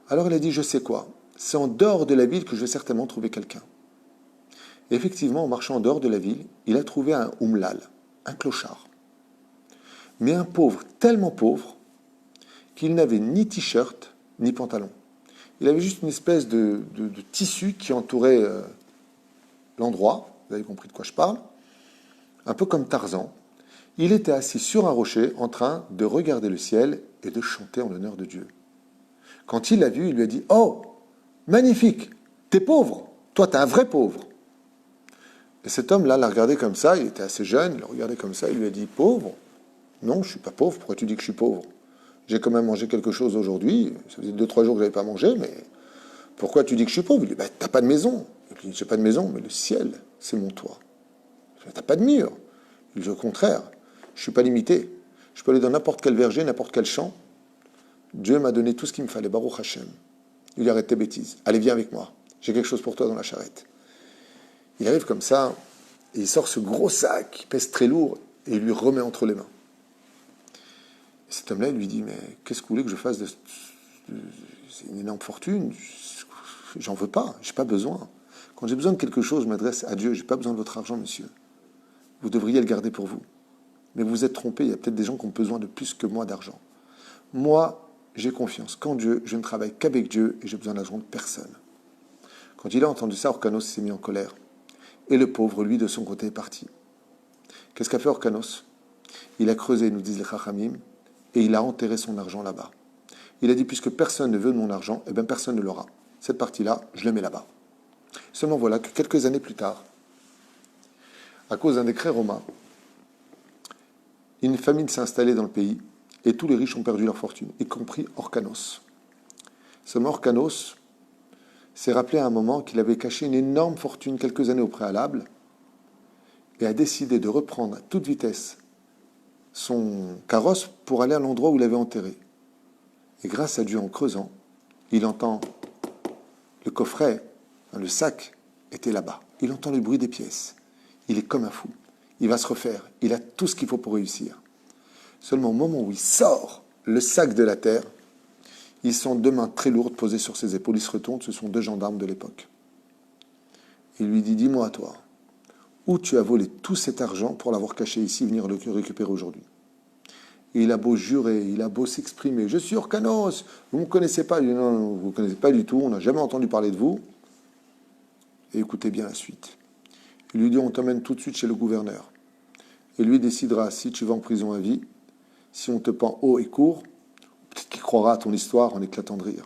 Alors il a dit « Je sais quoi, c'est en dehors de la ville que je vais certainement trouver quelqu'un. » Et effectivement, en marchant en dehors de la ville, il a trouvé un umlal, un clochard. Mais un pauvre, tellement pauvre, qu'il n'avait ni t-shirt, ni pantalon. Il avait juste une espèce de tissu qui entourait l'endroit, vous avez compris de quoi je parle, un peu comme Tarzan. Il était assis sur un rocher en train de regarder le ciel et de chanter en l'honneur de Dieu. Quand il l'a vu, il lui a dit « Oh, magnifique, t'es pauvre, toi t'es un vrai pauvre. » Et cet homme-là l'a regardé comme ça, il était assez jeune, il l'a regardé comme ça, il lui a dit « Pauvre ? Non, je ne suis pas pauvre, pourquoi tu dis que je suis pauvre ? J'ai quand même mangé quelque chose aujourd'hui, ça faisait 2-3 jours que je n'avais pas mangé, mais pourquoi tu dis que je suis pauvre ? » Il dit « T'as pas de maison. » Il dit « J'ai pas de maison, mais le ciel, c'est mon toit. » « T'as pas de mur. » Il dit « Au contraire, je ne suis pas limité. Je peux aller dans n'importe quel verger, n'importe quel champ. Dieu m'a donné tout ce qu'il me fallait, Baruch Hashem. » Il lui arrête tes bêtises. Allez, viens avec moi. J'ai quelque chose pour toi dans la charrette. Il arrive comme ça, et il sort ce gros sac qui pèse très lourd, et il lui remet entre les mains. Et cet homme-là, il lui dit « Mais qu'est-ce que vous voulez que je fasse c'est une énorme fortune. J'en veux pas, j'ai pas besoin. Quand j'ai besoin de quelque chose, je m'adresse à Dieu. J'ai pas besoin de votre argent, monsieur. Vous devriez le garder pour vous. Mais vous vous êtes trompé, il y a peut-être des gens qui ont besoin de plus que moi d'argent. Moi, j'ai confiance qu'en Dieu, je ne travaille qu'avec Dieu et j'ai besoin d'argent de personne. » Quand il a entendu ça, Orkanos s'est mis en colère. Et le pauvre, lui, de son côté, est parti. Qu'est-ce qu'a fait Orkanos ? Il a creusé, nous disent les Chachamim, et il a enterré son argent là-bas. Il a dit, puisque personne ne veut de mon argent, eh bien personne ne l'aura. Cette partie-là, je la mets là-bas. Seulement voilà que quelques années plus tard, à cause d'un décret romain, une famine s'est installée dans le pays et tous les riches ont perdu leur fortune, y compris Orkanos. Seulement Orkanos s'est rappelé à un moment qu'il avait caché une énorme fortune quelques années au préalable et a décidé de reprendre à toute vitesse son carrosse pour aller à l'endroit où il l'avait enterré. Et grâce à Dieu, en creusant, il entend le coffret, le sac était là-bas. Il entend le bruit des pièces. Il est comme un fou. il va se refaire. Il a tout ce qu'il faut pour réussir. Seulement au moment où il sort le sac de la terre, ils sont deux mains très lourdes posées sur ses épaules. Il se retourne, ce sont deux gendarmes de l'époque. Il lui dit, dis-moi toi, où tu as volé tout cet argent pour l'avoir caché ici, venir le récupérer aujourd'hui? Et il a beau jurer, il a beau s'exprimer, je suis Orkanos, vous ne me connaissez pas. Il dit, non, non, vous ne me connaissez pas du tout, on n'a jamais entendu parler de vous. Et écoutez bien la suite. Il lui dit, on t'emmène tout de suite chez le gouverneur. Et lui décidera si tu vas en prison à vie, si on te pend haut et court, peut-être qu'il croira à ton histoire en éclatant de rire.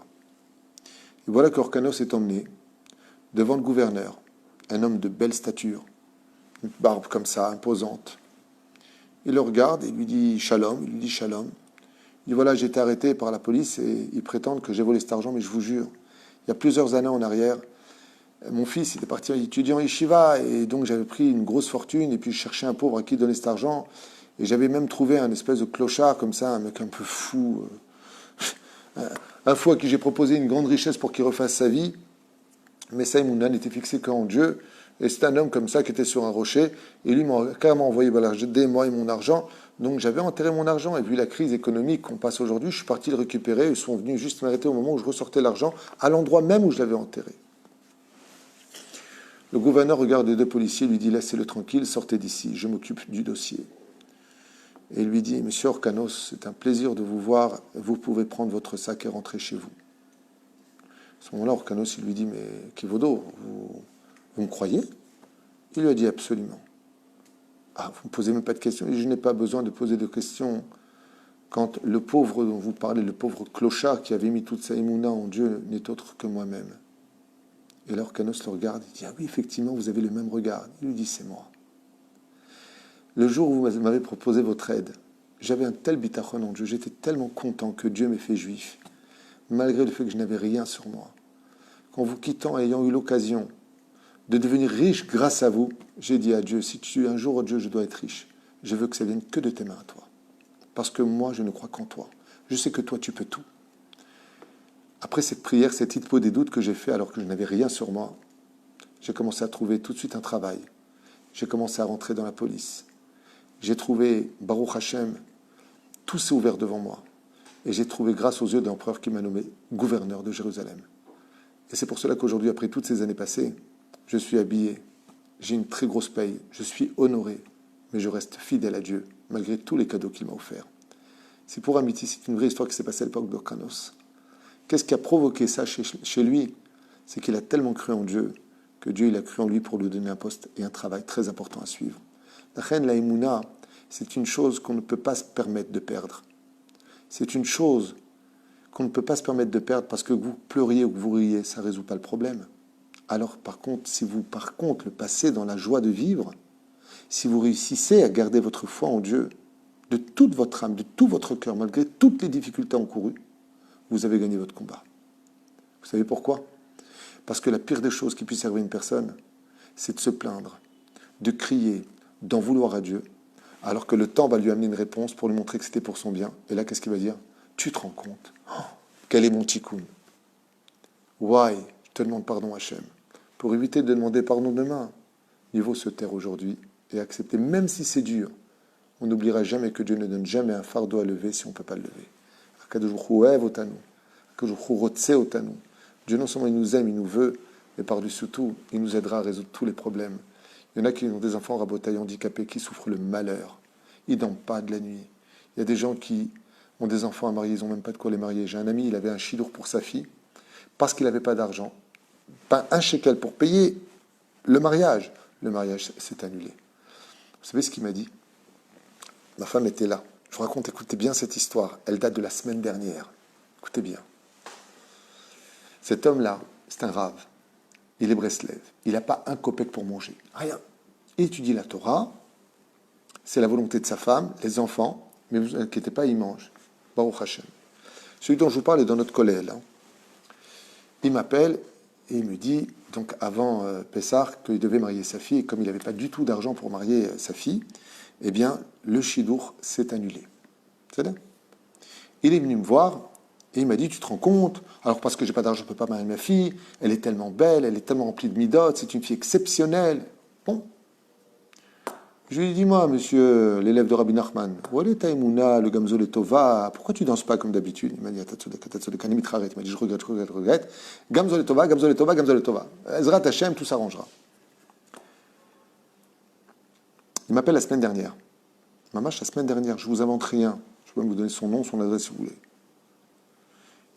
Et voilà qu'Orkanos est emmené devant le gouverneur, un homme de belle stature, une barbe comme ça, imposante. Il le regarde et il lui dit shalom, il lui dit shalom. Il dit voilà, j'ai été arrêté par la police et ils prétendent que j'ai volé cet argent, mais je vous jure, il y a plusieurs années en arrière, mon fils était parti étudier en yeshiva et donc j'avais pris une grosse fortune et puis je cherchais un pauvre à qui donner cet argent et j'avais même trouvé un espèce de clochard comme ça, un mec un peu fou, un fou à qui j'ai proposé une grande richesse pour qu'il refasse sa vie, mais ça, mon âne était fixé qu'en Dieu. Et c'est un homme comme ça qui était sur un rocher. Et lui m'a carrément envoyé des moi et mon argent. Donc j'avais enterré mon argent. Et vu la crise économique qu'on passe aujourd'hui, je suis parti le récupérer. Ils sont venus juste m'arrêter au moment où je ressortais l'argent, à l'endroit même où je l'avais enterré. Le gouverneur regarde les deux policiers, lui dit laissez-le tranquille, sortez d'ici, je m'occupe du dossier. Et il lui dit monsieur Orkanos, c'est un plaisir de vous voir. Vous pouvez prendre votre sac et rentrer chez vous. À ce moment-là, Orkanos, il lui dit mais Kivodo, vous me croyez? Il lui a dit absolument. Ah, vous ne me posez même pas de questions. Et je n'ai pas besoin de poser de questions quand le pauvre dont vous parlez, le pauvre clochard qui avait mis toute sa émouna en Dieu, n'est autre que moi-même. Et là, Orkanos le regarde, il dit ah oui, effectivement, vous avez le même regard. Il lui dit c'est moi. Le jour où vous m'avez proposé votre aide, j'avais un tel bitachon en Dieu, j'étais tellement content que Dieu m'ait fait juif, malgré le fait que je n'avais rien sur moi. Qu'en vous quittant, ayant eu l'occasion de devenir riche grâce à vous, j'ai dit à Dieu, si tu un jour, Dieu, je dois être riche, je veux que ça vienne que de tes mains à toi. Parce que moi, je ne crois qu'en toi. Je sais que toi, tu peux tout. Après cette prière, cette hitpo des doutes que j'ai fait alors que je n'avais rien sur moi, j'ai commencé à trouver tout de suite un travail. J'ai commencé à rentrer dans la police. J'ai trouvé, Baruch Hashem, tout s'est ouvert devant moi. Et j'ai trouvé grâce aux yeux de l'empereur qui m'a nommé gouverneur de Jérusalem. Et c'est pour cela qu'aujourd'hui, après toutes ces années passées, je suis habillé, j'ai une très grosse paye, je suis honoré, mais je reste fidèle à Dieu, malgré tous les cadeaux qu'il m'a offerts. C'est pour Amiti, c'est une vraie histoire qui s'est passée à l'époque d'Orkanos. Qu'est-ce qui a provoqué ça chez lui? C'est qu'il a tellement cru en Dieu, que Dieu il a cru en lui pour lui donner un poste et un travail très important à suivre. La reine, la Emouna, c'est une chose qu'on ne peut pas se permettre de perdre. C'est une chose qu'on ne peut pas se permettre de perdre parce que vous pleuriez ou que vous riez, ça ne résout pas le problème. Alors, par contre, si vous, le passez dans la joie de vivre, si vous réussissez à garder votre foi en Dieu, de toute votre âme, de tout votre cœur, malgré toutes les difficultés encourues, vous avez gagné votre combat. Vous savez pourquoi? Parce que la pire des choses qui puisse servir une personne, c'est de se plaindre, de crier, d'en vouloir à Dieu, alors que le temps va lui amener une réponse pour lui montrer que c'était pour son bien. Et là, qu'est-ce qu'il va dire? Tu te rends compte? Oh, quel est mon tikkun? Why? Je te demande pardon, Hachem. Pour éviter de demander pardon demain, il vaut se taire aujourd'hui et accepter, même si c'est dur. On n'oubliera jamais que Dieu ne donne jamais un fardeau à lever si on ne peut pas le lever. Dieu non seulement il nous aime, il nous veut, mais par-dessus tout, il nous aidera à résoudre tous les problèmes. Il y en a qui ont des enfants rabotaillés, handicapés, qui souffrent le malheur. Ils ne dorment pas de la nuit. Il y a des gens qui ont des enfants à marier, ils n'ont même pas de quoi les marier. J'ai un ami, il avait un chidour pour sa fille, parce qu'il n'avait pas d'argent. Pas un shekel pour payer le mariage. Le mariage s'est annulé. Vous savez ce qu'il m'a dit? Ma femme était là. Je vous raconte, écoutez bien cette histoire. Elle date de la semaine dernière. Écoutez bien. Cet homme-là, c'est un rave. Il est Breslev. Il n'a pas un kopek pour manger. Rien. Il étudie la Torah. C'est la volonté de sa femme, les enfants. Mais ne vous inquiétez pas, il mange. Baruch Hashem. Celui dont je vous parle est dans notre collège. Il m'appelle et il me dit, donc avant Pessah, qu'il devait marier sa fille. Et comme il n'avait pas du tout d'argent pour marier sa fille, eh bien, le chidour s'est annulé. C'est là. Il est venu me voir et il m'a dit, tu te rends compte? Alors parce que j'ai pas d'argent, je ne peux pas marier ma fille. Elle est tellement belle, elle est tellement remplie de midot, c'est une fille exceptionnelle. Bon. Je lui ai dit, moi, monsieur l'élève de Rabbi Nachman, où est ta Emouna, le Gamzo le Tova, pourquoi tu danses pas comme d'habitude? Il m'a dit, Atatsodek, il m'a dit, je regrette. Gamzo le Tova, Gamzo le Tova, Gamzo le Tova. Ezrat Hashem, tout s'arrangera. Il m'appelle la semaine dernière. Mamache, la semaine dernière, je vous invente rien. Je peux même vous donner son nom, son adresse si vous voulez.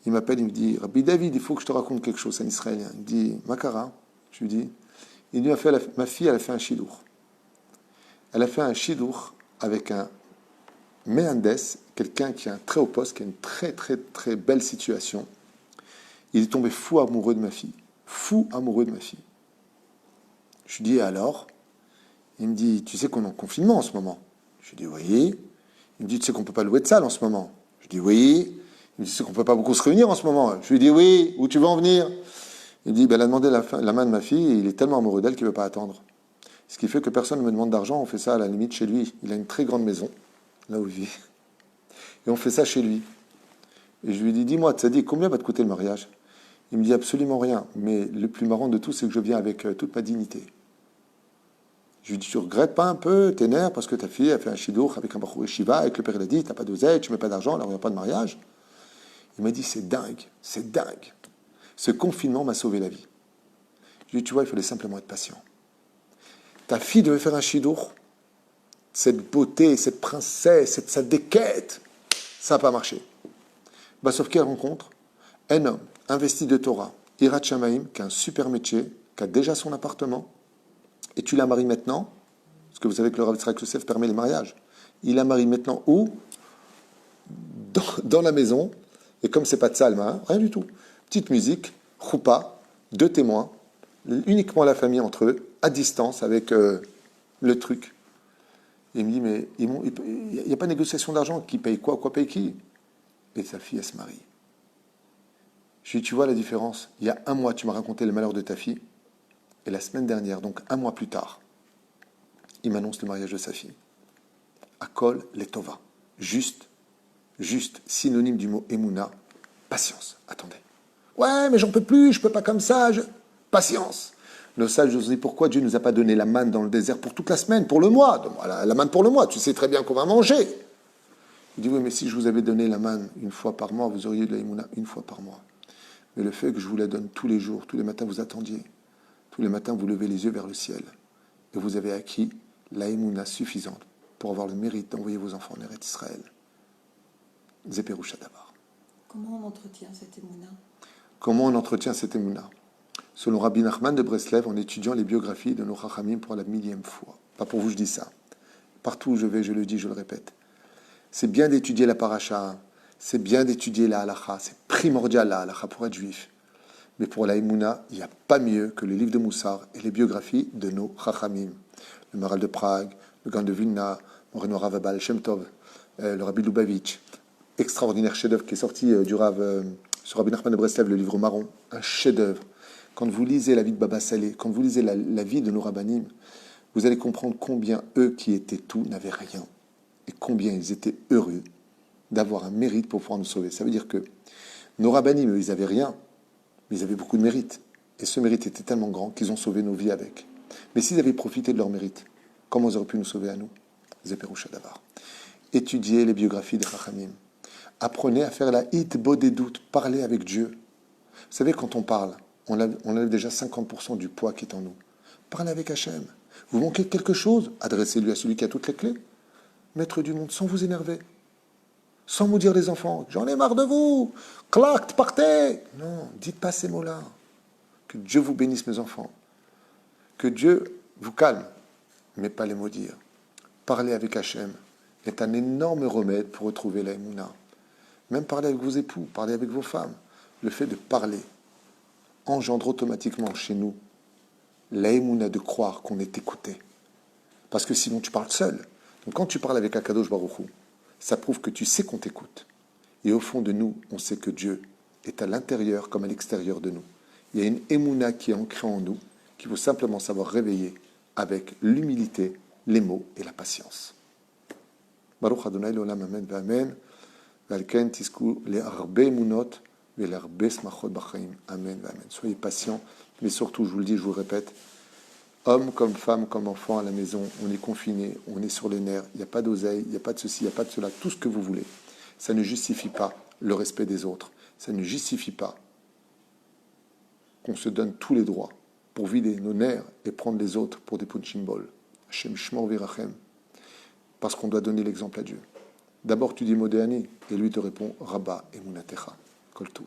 Il m'appelle, il me dit, Rabbi David, il faut que je te raconte quelque chose, c'est un Israélien. Il me dit, Makara, je lui dis, il lui a fait, ma fille, elle a fait un shidour. Elle a fait un shidour avec un Mehandes, quelqu'un qui a un très haut poste, qui a une très très très belle situation. Il est tombé fou amoureux de ma fille. Fou amoureux de ma fille. Je lui dis, alors? Il me dit, tu sais qu'on est en confinement en ce moment? Je lui dis, oui. Il me dit, tu sais qu'on ne peut pas louer de salle en ce moment? Je lui dis, oui. Il me dit, tu sais qu'on ne peut pas beaucoup se réunir en ce moment? Je lui dis, oui. Où tu veux en venir? Il me dit, ben, elle a demandé la main de ma fille et il est tellement amoureux d'elle qu'il ne veut pas attendre. Ce qui fait que personne ne me demande d'argent, on fait ça à la limite chez lui. Il a une très grande maison, là où il vit. Et on fait ça chez lui. Et je lui dis, dis-moi, Tzadik, combien va te coûter le mariage? Il me dit absolument rien. Mais le plus marrant de tout, c'est que je viens avec toute ma dignité. Je lui dis, tu regrettes pas un peu, t'énerves parce que ta fille a fait un shidour avec un Bachour Shiva, avec le père il a dit, t'as pas d'oseille, tu mets pas d'argent, alors il n'y a pas de mariage. Il m'a dit, c'est dingue, c'est dingue. Ce confinement m'a sauvé la vie. Je lui dis, tu vois, il fallait simplement être patient. Ta fille devait faire un shidour. Cette beauté, cette princesse, sa déquête, ça n'a pas marché. Bah, sauf qu'elle rencontre un homme investi de Torah, Hirat Shamaim, qui a un super métier, qui a déjà son appartement, et tu la maries maintenant, parce que vous savez que le Rav Yitzhak Yosef permet les mariages. Il la marie maintenant où? Dans la maison, et comme c'est pas de salma, hein, rien du tout. Petite musique, choupa, 2 témoins, uniquement la famille entre eux, à distance, avec le truc. Et il me dit, mais il n'y a pas de négociation d'argent, qui paye quoi paye qui? Et sa fille, elle se marie. Je lui dis, tu vois la différence? Il y a 1 mois, tu m'as raconté le malheur de ta fille, et la semaine dernière, donc 1 mois plus tard, il m'annonce le mariage de sa fille. Akol letova. Juste, synonyme du mot Emouna, patience. Attendez. Ouais, mais j'en peux plus, je peux pas comme ça. Patience. Le sage Josué, pourquoi Dieu ne nous a pas donné la manne dans le désert pour toute la semaine, pour le mois? La manne pour le mois, tu sais très bien qu'on va manger. Il dit, oui, mais si je vous avais donné la manne 1 fois par mois, vous auriez de la Emouna 1 fois par mois. Mais le fait que je vous la donne tous les jours, tous les matins, vous attendiez. Tous les matins, vous levez les yeux vers le ciel. Et vous avez acquis la Emouna suffisante pour avoir le mérite d'envoyer vos enfants en Eretz Israël. Zeperoucha d'abord. Comment on entretient cette émouna? Comment on entretient cette émouna? Selon Rabbi Nachman de Breslev, en étudiant les biographies de nos Chachamim pour la 1000e fois. Pas pour vous, je dis ça. Partout où je vais, je le dis, je le répète. C'est bien d'étudier la paracha, c'est bien d'étudier la halacha, c'est primordial la halacha pour être juif. Mais pour la émouna, il n'y a pas mieux que les livres de Moussar et les biographies de nos Chachamim. Le Maral de Prague, le Gaon de Vilna, Moreno Rav Baal Shem Tov, le Rabbi Lubavitch. Extraordinaire chef-d'œuvre qui est sorti du Rav sur Rabbi Nachman de Breslev, le livre marron. Un chef-d'œuvre. Quand vous lisez la vie de Baba Saleh, quand vous lisez la vie de nos rabbanim, vous allez comprendre combien eux qui étaient tout n'avaient rien. Et combien ils étaient heureux d'avoir un mérite pour pouvoir nous sauver. Ça veut dire que nos rabbanim, eux, ils n'avaient rien, mais ils avaient beaucoup de mérite. Et ce mérite était tellement grand qu'ils ont sauvé nos vies avec. Mais s'ils avaient profité de leur mérite, comment ils auraient pu nous sauver à nous? Zeperoucha Davar. Étudiez les biographies des Chachamim. Apprenez à faire la hitbo des doutes. Parlez avec Dieu. Vous savez, quand on parle, on enlève déjà 50% du poids qui est en nous. Parlez avec Hachem. Vous manquez de quelque chose? Adressez-lui à celui qui a toutes les clés. Maître du monde, sans vous énerver. Sans vous dire les enfants, j'en ai marre de vous. Clac, partez. Non, dites pas ces mots-là. Que Dieu vous bénisse, mes enfants. Que Dieu vous calme, mais pas les maudire. Parler avec Hachem est un énorme remède pour retrouver la Emouna. Même parler avec vos époux, parler avec vos femmes. Le fait de parler engendre automatiquement chez nous la Emouna de croire qu'on est écouté. Parce que sinon tu parles seul. Donc quand tu parles avec Akadosh Baruch Hu, ça prouve que tu sais qu'on t'écoute. Et au fond de nous, on sait que Dieu est à l'intérieur comme à l'extérieur de nous. Il y a une Emouna qui est ancrée en nous, qu'il faut simplement savoir réveiller avec l'humilité, les mots et la patience. Baruch Adonai l'olam amen v'amen. Valken tisku le'arbe emunot ve'le'arbe smachot b'chaim. Amen v'amen. Soyez patients, mais surtout, je vous le dis, je vous le répète, Homme comme femme, comme enfant à la maison, on est confiné, on est sur les nerfs, il n'y a pas d'oseille, il n'y a pas de ceci, il n'y a pas de cela, tout ce que vous voulez. Ça ne justifie pas le respect des autres. Ça ne justifie pas qu'on se donne tous les droits pour vider nos nerfs et prendre les autres pour des punching balls. Hashem shmor virachem. Parce qu'on doit donner l'exemple à Dieu. D'abord, tu dis Modéani, et lui te répond Rabba et Munatecha. Kol Tuv.